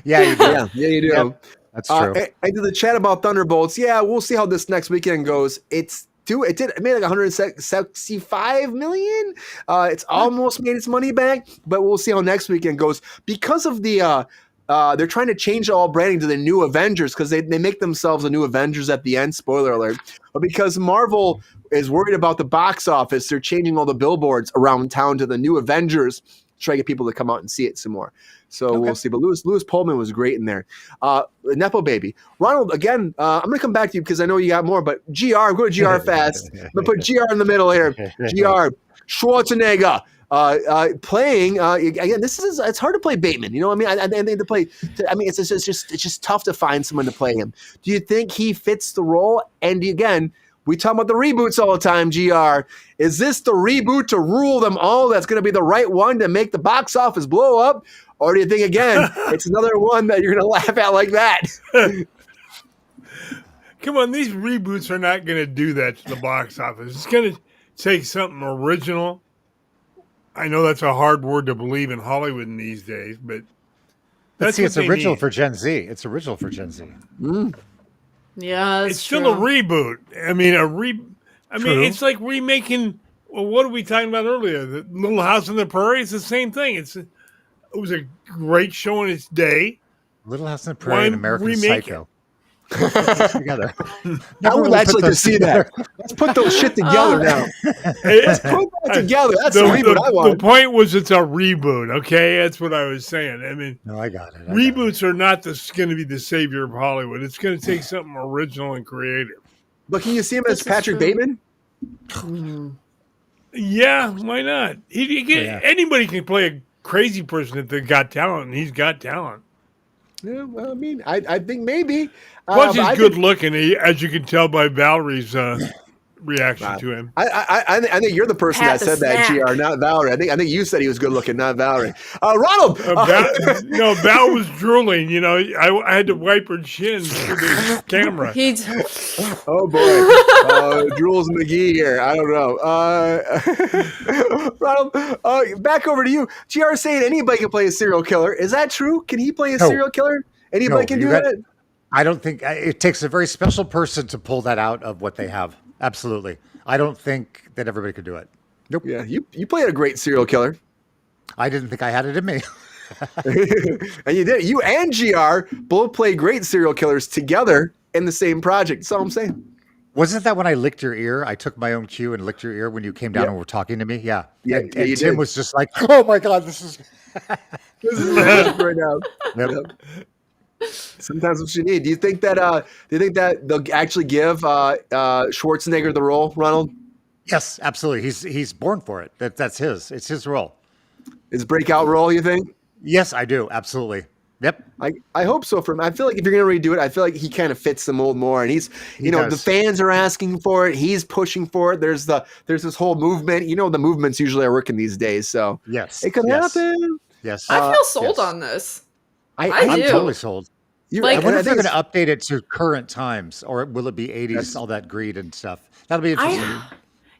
Yeah, you do. Yeah, you do. Yep, that's true. And to the chat about Thunderbolts, yeah, we'll see how this next weekend goes. It made like 165 million. It's almost made its money back, but we'll see how next weekend goes because of the. They're trying to change all branding to the New Avengers because they make themselves a New Avengers at the end. Spoiler alert! But because Marvel is worried about the box office, they're changing all the billboards around town to the New Avengers to try to get people to come out and see it some more. So we'll see. But Lewis Pullman was great in there. Nepo baby. Ronald, again, I'm going to come back to you because I know you got more, but GR, I'm going to GR fast. I'm going to put GR in the middle here. GR, Schwarzenegger. Playing again. It's hard to play Bateman. You know what I mean? I think to play. I mean, it's just tough to find someone to play him. Do you think he fits the role? And again, we talk about the reboots all the time. GR, is this the reboot to rule them all? That's going to be the right one to make the box office blow up, or do you think again it's another one that you're going to laugh at like that? Come on, these reboots are not going to do that to the box office. It's going to take something original. I know that's a hard word to believe in Hollywood in these days, but Let's see, it's original for Gen Z. It's original for Gen Z. Yeah, it's still a reboot. I mean, it's like remaking. Well, what were we talking about earlier? The Little House on the Prairie. It's the same thing. It was a great show in its day. Little House on the Prairie and American Psycho. Together. I would actually like to see that. Let's put those shit together now. Let's put that together. That's the reboot I want. The point was it's a reboot, okay? That's what I was saying. I mean, no, I got it. Reboots are not going to be the savior of Hollywood. It's going to take something original and creative. But can you see him as Patrick Bateman? Yeah, why not? Anybody can play a crazy person if they've got talent, and he's got talent. Yeah, well, I mean, I think maybe. Plus, he's good looking, as you can tell by Valerie's reaction to him. I think you're the person that said that, GR, not Valerie. I think you said he was good looking, not Valerie. Ronald! No, Val was drooling. You know, I had to wipe her chin through the camera. Oh, boy. Drools McGee here. I don't know. Ronald, back over to you. GR saying anybody can play a serial killer. Is that true? Can he play a serial killer? Anybody can do that? I don't think it takes a very special person to pull that out of what they have. Absolutely. I don't think that everybody could do it. Nope. Yeah, you played a great serial killer. I didn't think I had it in me. And you did. You and GR both played great serial killers together in the same project. That's all I'm saying. Wasn't that when I licked your ear? I took my own cue and licked your ear when you came down and were talking to me? Yeah. And Tim was just like, oh my God, this is right now. Yep. Sometimes what you need. Do you think that they'll actually give Schwarzenegger the role, Ronald? Yes, absolutely. He's born for it. That's his. It's his role. His breakout role, you think? Yes, I do. Absolutely. Yep. I hope so. I feel like if you're going to redo it, I feel like he kind of fits the mold more. And he's, He the does. fans are asking for it. He's pushing for it. There's this whole movement. The movements usually are working these days. So Yes. it could yes. happen. Yes. I feel sold yes. on this. I I'm do. totally sold. Like- I wonder I if they're think going to update it to current times, or will it be 80s, all that greed and stuff? That'll be interesting.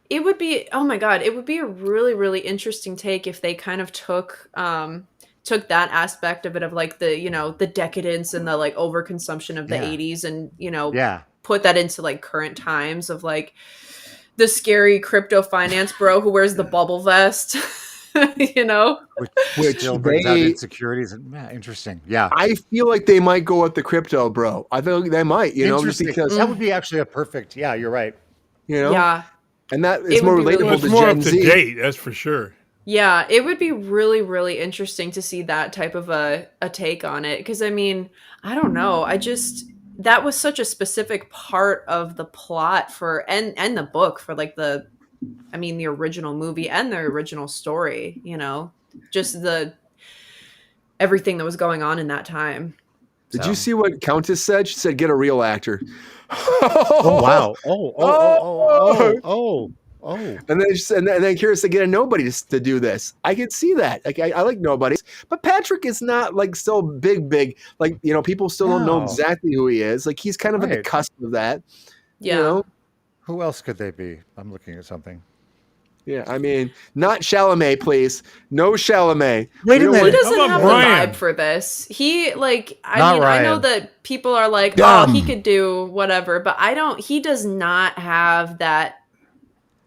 It would be, oh my God, it would be a really, really interesting take if they kind of took that aspect of it, of like the decadence and the like overconsumption of the Yeah. 80s and, Yeah. put that into like current times of like the scary crypto finance bro who wears the bubble vest, Which still brings out they- insecurities. And, interesting. Yeah. I feel like they might go with the crypto, bro. I feel like they might, just Interesting. because, That would be actually a perfect. Yeah, you're right. Yeah. and that is It more would be really- relatable Well, it's to more Gen up to Z. date, that's for sure. Yeah, it would be really, really interesting to see that type of a take on it. Because, I mean, I don't know. That was such a specific part of the plot and the book for like the original movie and the original story, just everything that was going on in that time. Did So. you see what Countess said? She said, "Get a real actor." Oh wow. Oh. And then and then Kira said, "Get a nobody to do this." I can see that. Like I like nobodies, but Patrick is not like still big. Like people still don't know No. exactly who he is. Like he's kind of at the Right. cusp of that. Yeah. Who else could they be? I'm looking at something. Yeah, I mean, not Chalamet, please. No Chalamet. Wait a We don't minute. He want- doesn't How about have Brian? the vibe for this. He like I Not mean I know Ryan. that people are like, Dumb. oh, he could do whatever, but he does not have that.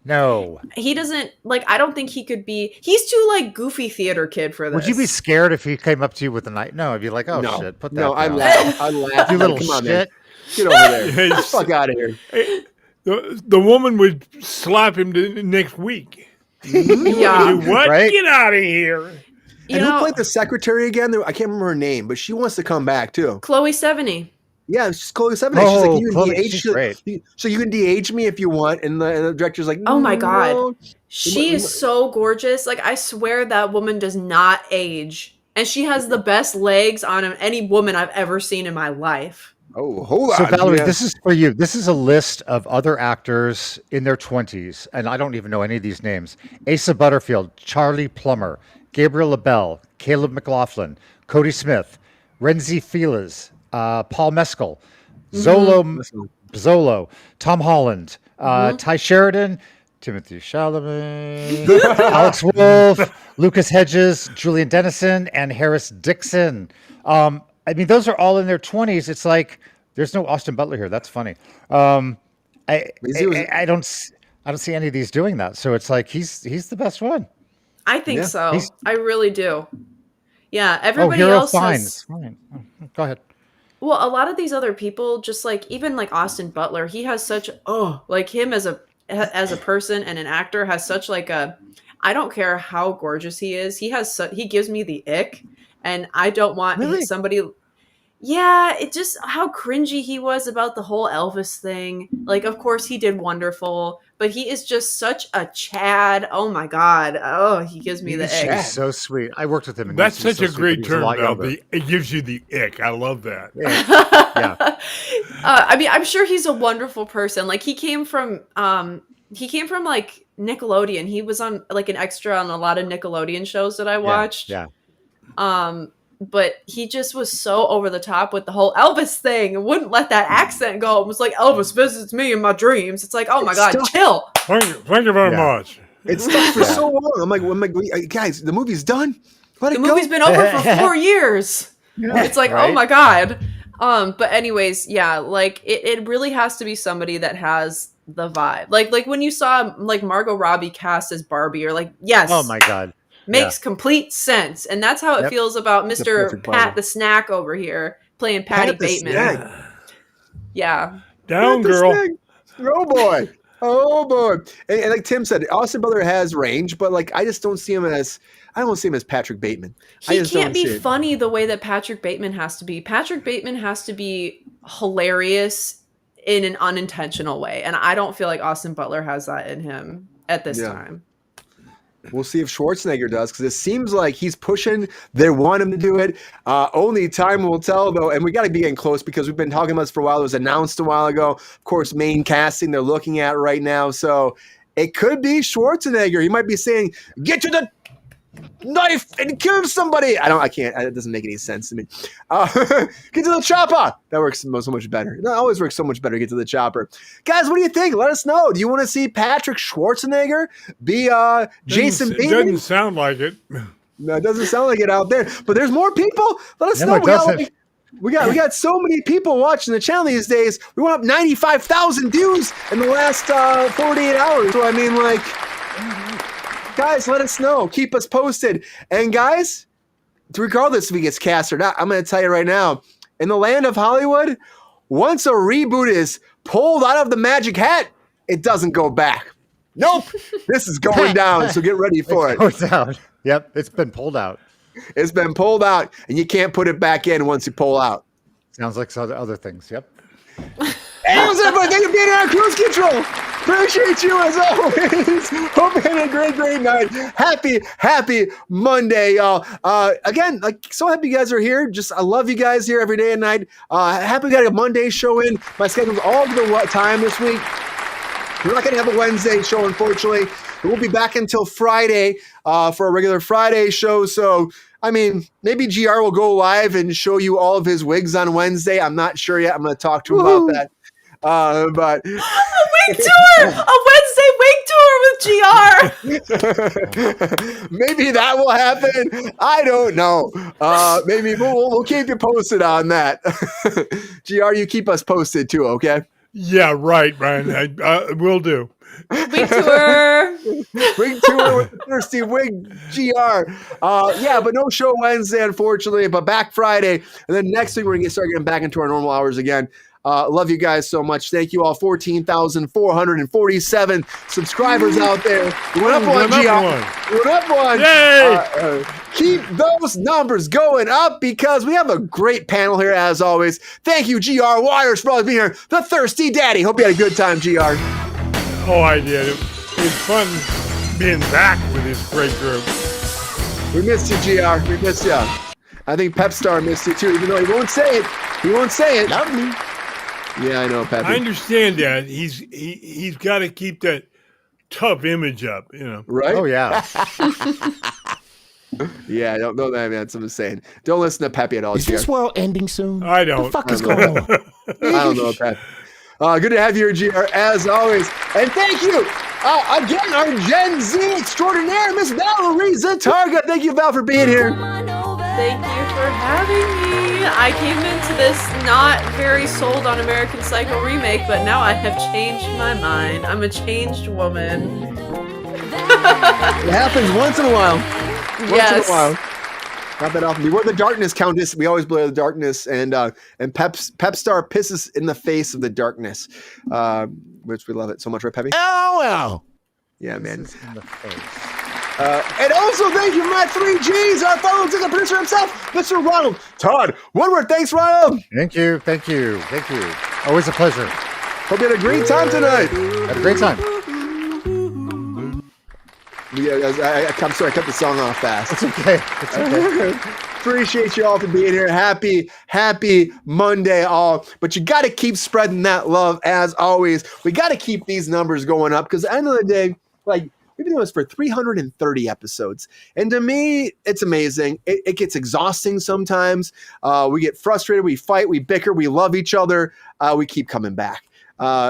No. He doesn't like. I don't think he could be. He's too like goofy theater kid for this. Would you be scared if he came up to you with a knife? No, I'd be like, oh no, shit, put that no, I down. laugh. I laugh. You little Come on, man. shit. Get over there. Yeah, Get the he's- fuck out of here. The woman would slap him next week. Yeah. Do what? Right? Get out of here. You And who know, played the secretary again? I can't remember her name, but she wants to come back too. Chloe Sevigny. Yeah, she's Chloe Sevigny. Oh, She's like, you Chloe, can de-age, she's great. so you can de-age me if you want. And the director's like, Oh my "No." God. She is so gorgeous. Like I swear that woman does not age, and she has the best legs on any woman I've ever seen in my life. Oh, hold on. So Valerie, Yeah. this is for you. This is a list of other actors in their 20s, and I don't even know any of these names. Asa Butterfield, Charlie Plummer, Gabriel LaBelle, Caleb McLaughlin, Cody Smith, Renzi Filas, Paul Mescal, Zolo, Tom Holland, Ty Sheridan, Timothy Chalamet, Alex Wolff, Lucas Hedges, Julian Dennison, and Harris Dixon. I mean, those are all in their 20s. It's like there's no Austin Butler here. That's funny. I don't see any of these doing that. So it's like he's the best one. I think Yeah. so. I really do. Yeah, everybody Hero else fine. has. It's fine. Oh, go ahead. Well, a lot of these other people, just like even like Austin Butler, he has such like him as a person and an actor has such like a. I don't care how gorgeous he is. He gives me the ick, and I don't want Really? somebody. Yeah, it just how cringy he was about the whole Elvis thing. Like, of course he did wonderful, but he is just such a Chad. Oh my God. Oh, he gives me the He's ick. so sweet. I worked with him. And That's he's such a so great sweet. He was a term, lot Val. younger. It gives you the ick. I love that. Yeah. I mean, I'm sure he's a wonderful person. Like he came from like Nickelodeon. He was on like an extra on a lot of Nickelodeon shows that I watched. Yeah. But he just was so over the top with the whole Elvis thing and wouldn't let that accent go. It was like Elvis visits me in my dreams. It's like, oh my God, Stop. chill. Thank you very Yeah. much. It's stuck for so long. I'm like, guys, the movie's done. Let The it go. movie's been over for 4 years. It's like, oh Right? my God. But anyways, yeah, like it really has to be somebody that has the vibe. Like when you saw like Margot Robbie cast as Barbie, or like, yes, Oh my God. makes complete sense. And that's how it Yep. feels about Mr. perfect Pat Barbie. the Snack over here playing Patty Pat the Bateman. Snack. Yeah. Down, Pat the girl. Snack. Oh boy. Oh boy! And like Tim said, Austin Butler has range, but like I don't see him as Patrick Bateman. I He just can't don't be see it. funny the way that Patrick Bateman has to be. Patrick Bateman has to be hilarious in an unintentional way, and I don't feel like Austin Butler has that in him at this time. We'll see if Schwarzenegger does, because it seems like he's pushing. They want him to do it. Only time will tell, though. And we got to be getting close because we've been talking about this for a while. It was announced a while ago. Of course, main casting they're looking at right now. So it could be Schwarzenegger. He might be saying, "Get to the knife and kill somebody." I can't. It doesn't make any sense to me. Get to the chopper. That works so much better. That always works so much better. Get to the chopper. Guys, what do you think? Let us know. Do you want to see Patrick Schwarzenegger be Jason It Bateman? doesn't sound like it. No, it doesn't sound like it out there. But there's more people. Let us know. We got so many people watching the channel these days. We went up 95,000 views in the last 48 hours. So I mean, like, guys, let us know. Keep us posted. And guys, regardless if he gets cast or not, I'm going to tell you right now, in the land of Hollywood, once a reboot is pulled out of the magic hat, it doesn't go back. Nope. This is going down, so get ready for it. It's out. Yep, it's been pulled out. It's been pulled out, and you can't put it back in once you pull out. Sounds like some other things. Yep. Hey, what's up, everybody? Thank you for being here on Kruse Control. Appreciate you as always. Hope you had a great night. Happy Monday, y'all. Again, like, so happy you guys are here. I love you guys here every day and night. Happy we got a Monday show in. My schedule's all to the time this week. We're not going to have a Wednesday show, unfortunately. We'll be back until Friday for a regular Friday show. So, I mean, maybe GR will go live and show you all of his wigs on Wednesday. I'm not sure yet. I'm going to talk to him about that. But a wig tour, a Wednesday wig tour with GR. Maybe that will happen. I don't know. Maybe we'll keep you posted on that. GR, you keep us posted too, okay? Yeah, right, Brian. I will do. Wig tour. Wig tour with the Thirsty Wig GR. Yeah, but no show Wednesday, unfortunately, but back Friday. And then next week, we're going to start getting back into our normal hours again. Love you guys so much. Thank you all. 14,447 subscribers out there. We went up one, GR. We went up one. Yay! Keep those numbers going up because we have a great panel here as always. Thank you, GR Wires, for always being here. The Thirsty Daddy. Hope you had a good time, GR. Oh, I did. It was fun being back with this great group. We missed you, GR. We missed you. I think Pep Star missed you too, even though he won't say it. He won't say it. Love me. Yeah, I know, Pep. I understand that. He's got to keep that tough image up, you know. Right? Oh, yeah. Yeah, don't know that, man. That's what I'm saying. Don't listen to Pepe at all, Is GR. this world ending soon? I don't. What the fuck is going on? I don't know, Pep. Good to have you here, GR, as always. And thank you, again, our Gen Z extraordinaire, Miss Valerie Zatarga. Thank you, Val, for being here. Thank you for having me. I came into this not very sold on American Psycho remake, but now I have changed my mind. I'm a changed woman. It happens once in a while. Once in a while. Not that often. We were the darkness countess. We always blare the darkness, and Pep Star pisses in the face of the darkness, which we love it so much, right, Peppy? LOL. Yeah, man. In the face. And also, thank you for my 3Gs, our fellow executive producer himself, Mr. Ronald Todd Woodward. Thanks, Ronald. Thank you. Always a pleasure. Hope you had a great time tonight. Had a great time. Yeah, I'm sorry, I cut the song off fast. It's okay. It's okay. Appreciate you all for being here. Happy Monday, all. But you got to keep spreading that love as always. We got to keep these numbers going up because at the end of the day, like, we've been doing this for 330 episodes. And to me, it's amazing. It gets exhausting sometimes. We get frustrated. We fight. We bicker. We love each other. We keep coming back.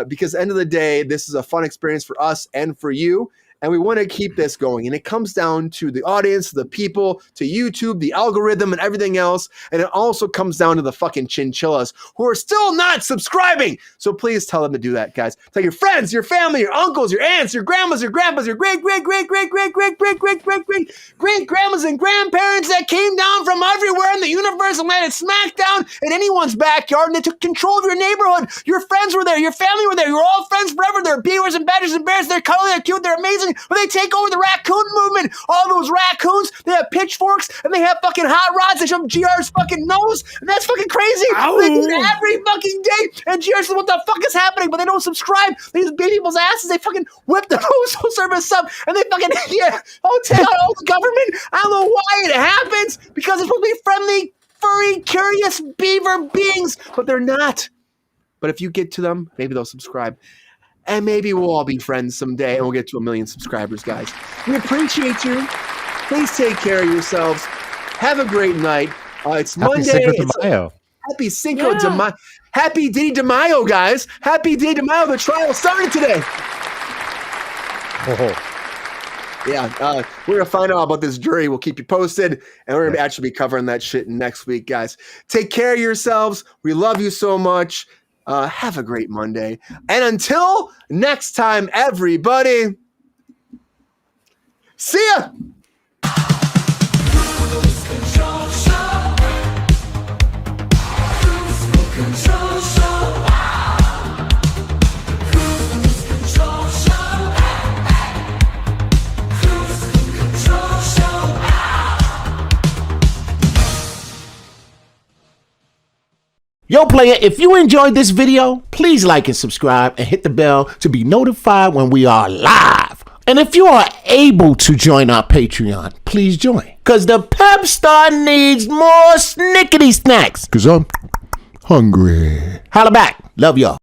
Because at the end of the day, this is a fun experience for us and for you. and we want to keep this going. And it comes down to the audience, the people, to YouTube, the algorithm, and everything else. And it also comes down to the fucking chinchillas who are still not subscribing. So please tell them to do that, guys. Tell your friends, your family, your uncles, your aunts, your grandmas, your grandpas, your great-great-great-great-great-great-great-great-great-great-great-grandmas and grandparents that came down from everywhere in the universe and landed smack down in anyone's backyard, and they took control of your neighborhood. Your friends were there, your family were there, you were all friends forever. They're beavers and badgers and bears, they're cuddly, they're cute, they're amazing, but they take over the raccoon movement. All those raccoons, they have pitchforks, and they have fucking hot rods that shove GR's fucking nose, and that's fucking crazy. They do it every fucking day, and GR says, what the fuck is happening? But they don't subscribe. They use baby people's asses, they fucking whip the postal service up, and they fucking, take out all the government. I don't know why it happens, because it's supposed to be friendly, furry, curious beaver beings, but they're not. But if you get to them, maybe they'll subscribe. And maybe we'll all be friends someday, and we'll get to 1 million subscribers, guys. We appreciate you. Please take care of yourselves. Have a great night. It's Happy Monday. Cinco de Mayo. Happy Cinco de Mayo. Happy Diddy de Mayo, guys. Happy Diddy de Mayo. The trial started today. Oh. Yeah, we're going to find out about this jury. We'll keep you posted, and we're going to actually be covering that shit next week, guys. Take care of yourselves. We love you so much. Have a great Monday. And until next time, everybody, see ya! Yo, player, if you enjoyed this video, please like and subscribe and hit the bell to be notified when we are live. And if you are able to join our Patreon, please join. Because the pep star needs more snickety snacks. Because I'm hungry. Holla back. Love y'all.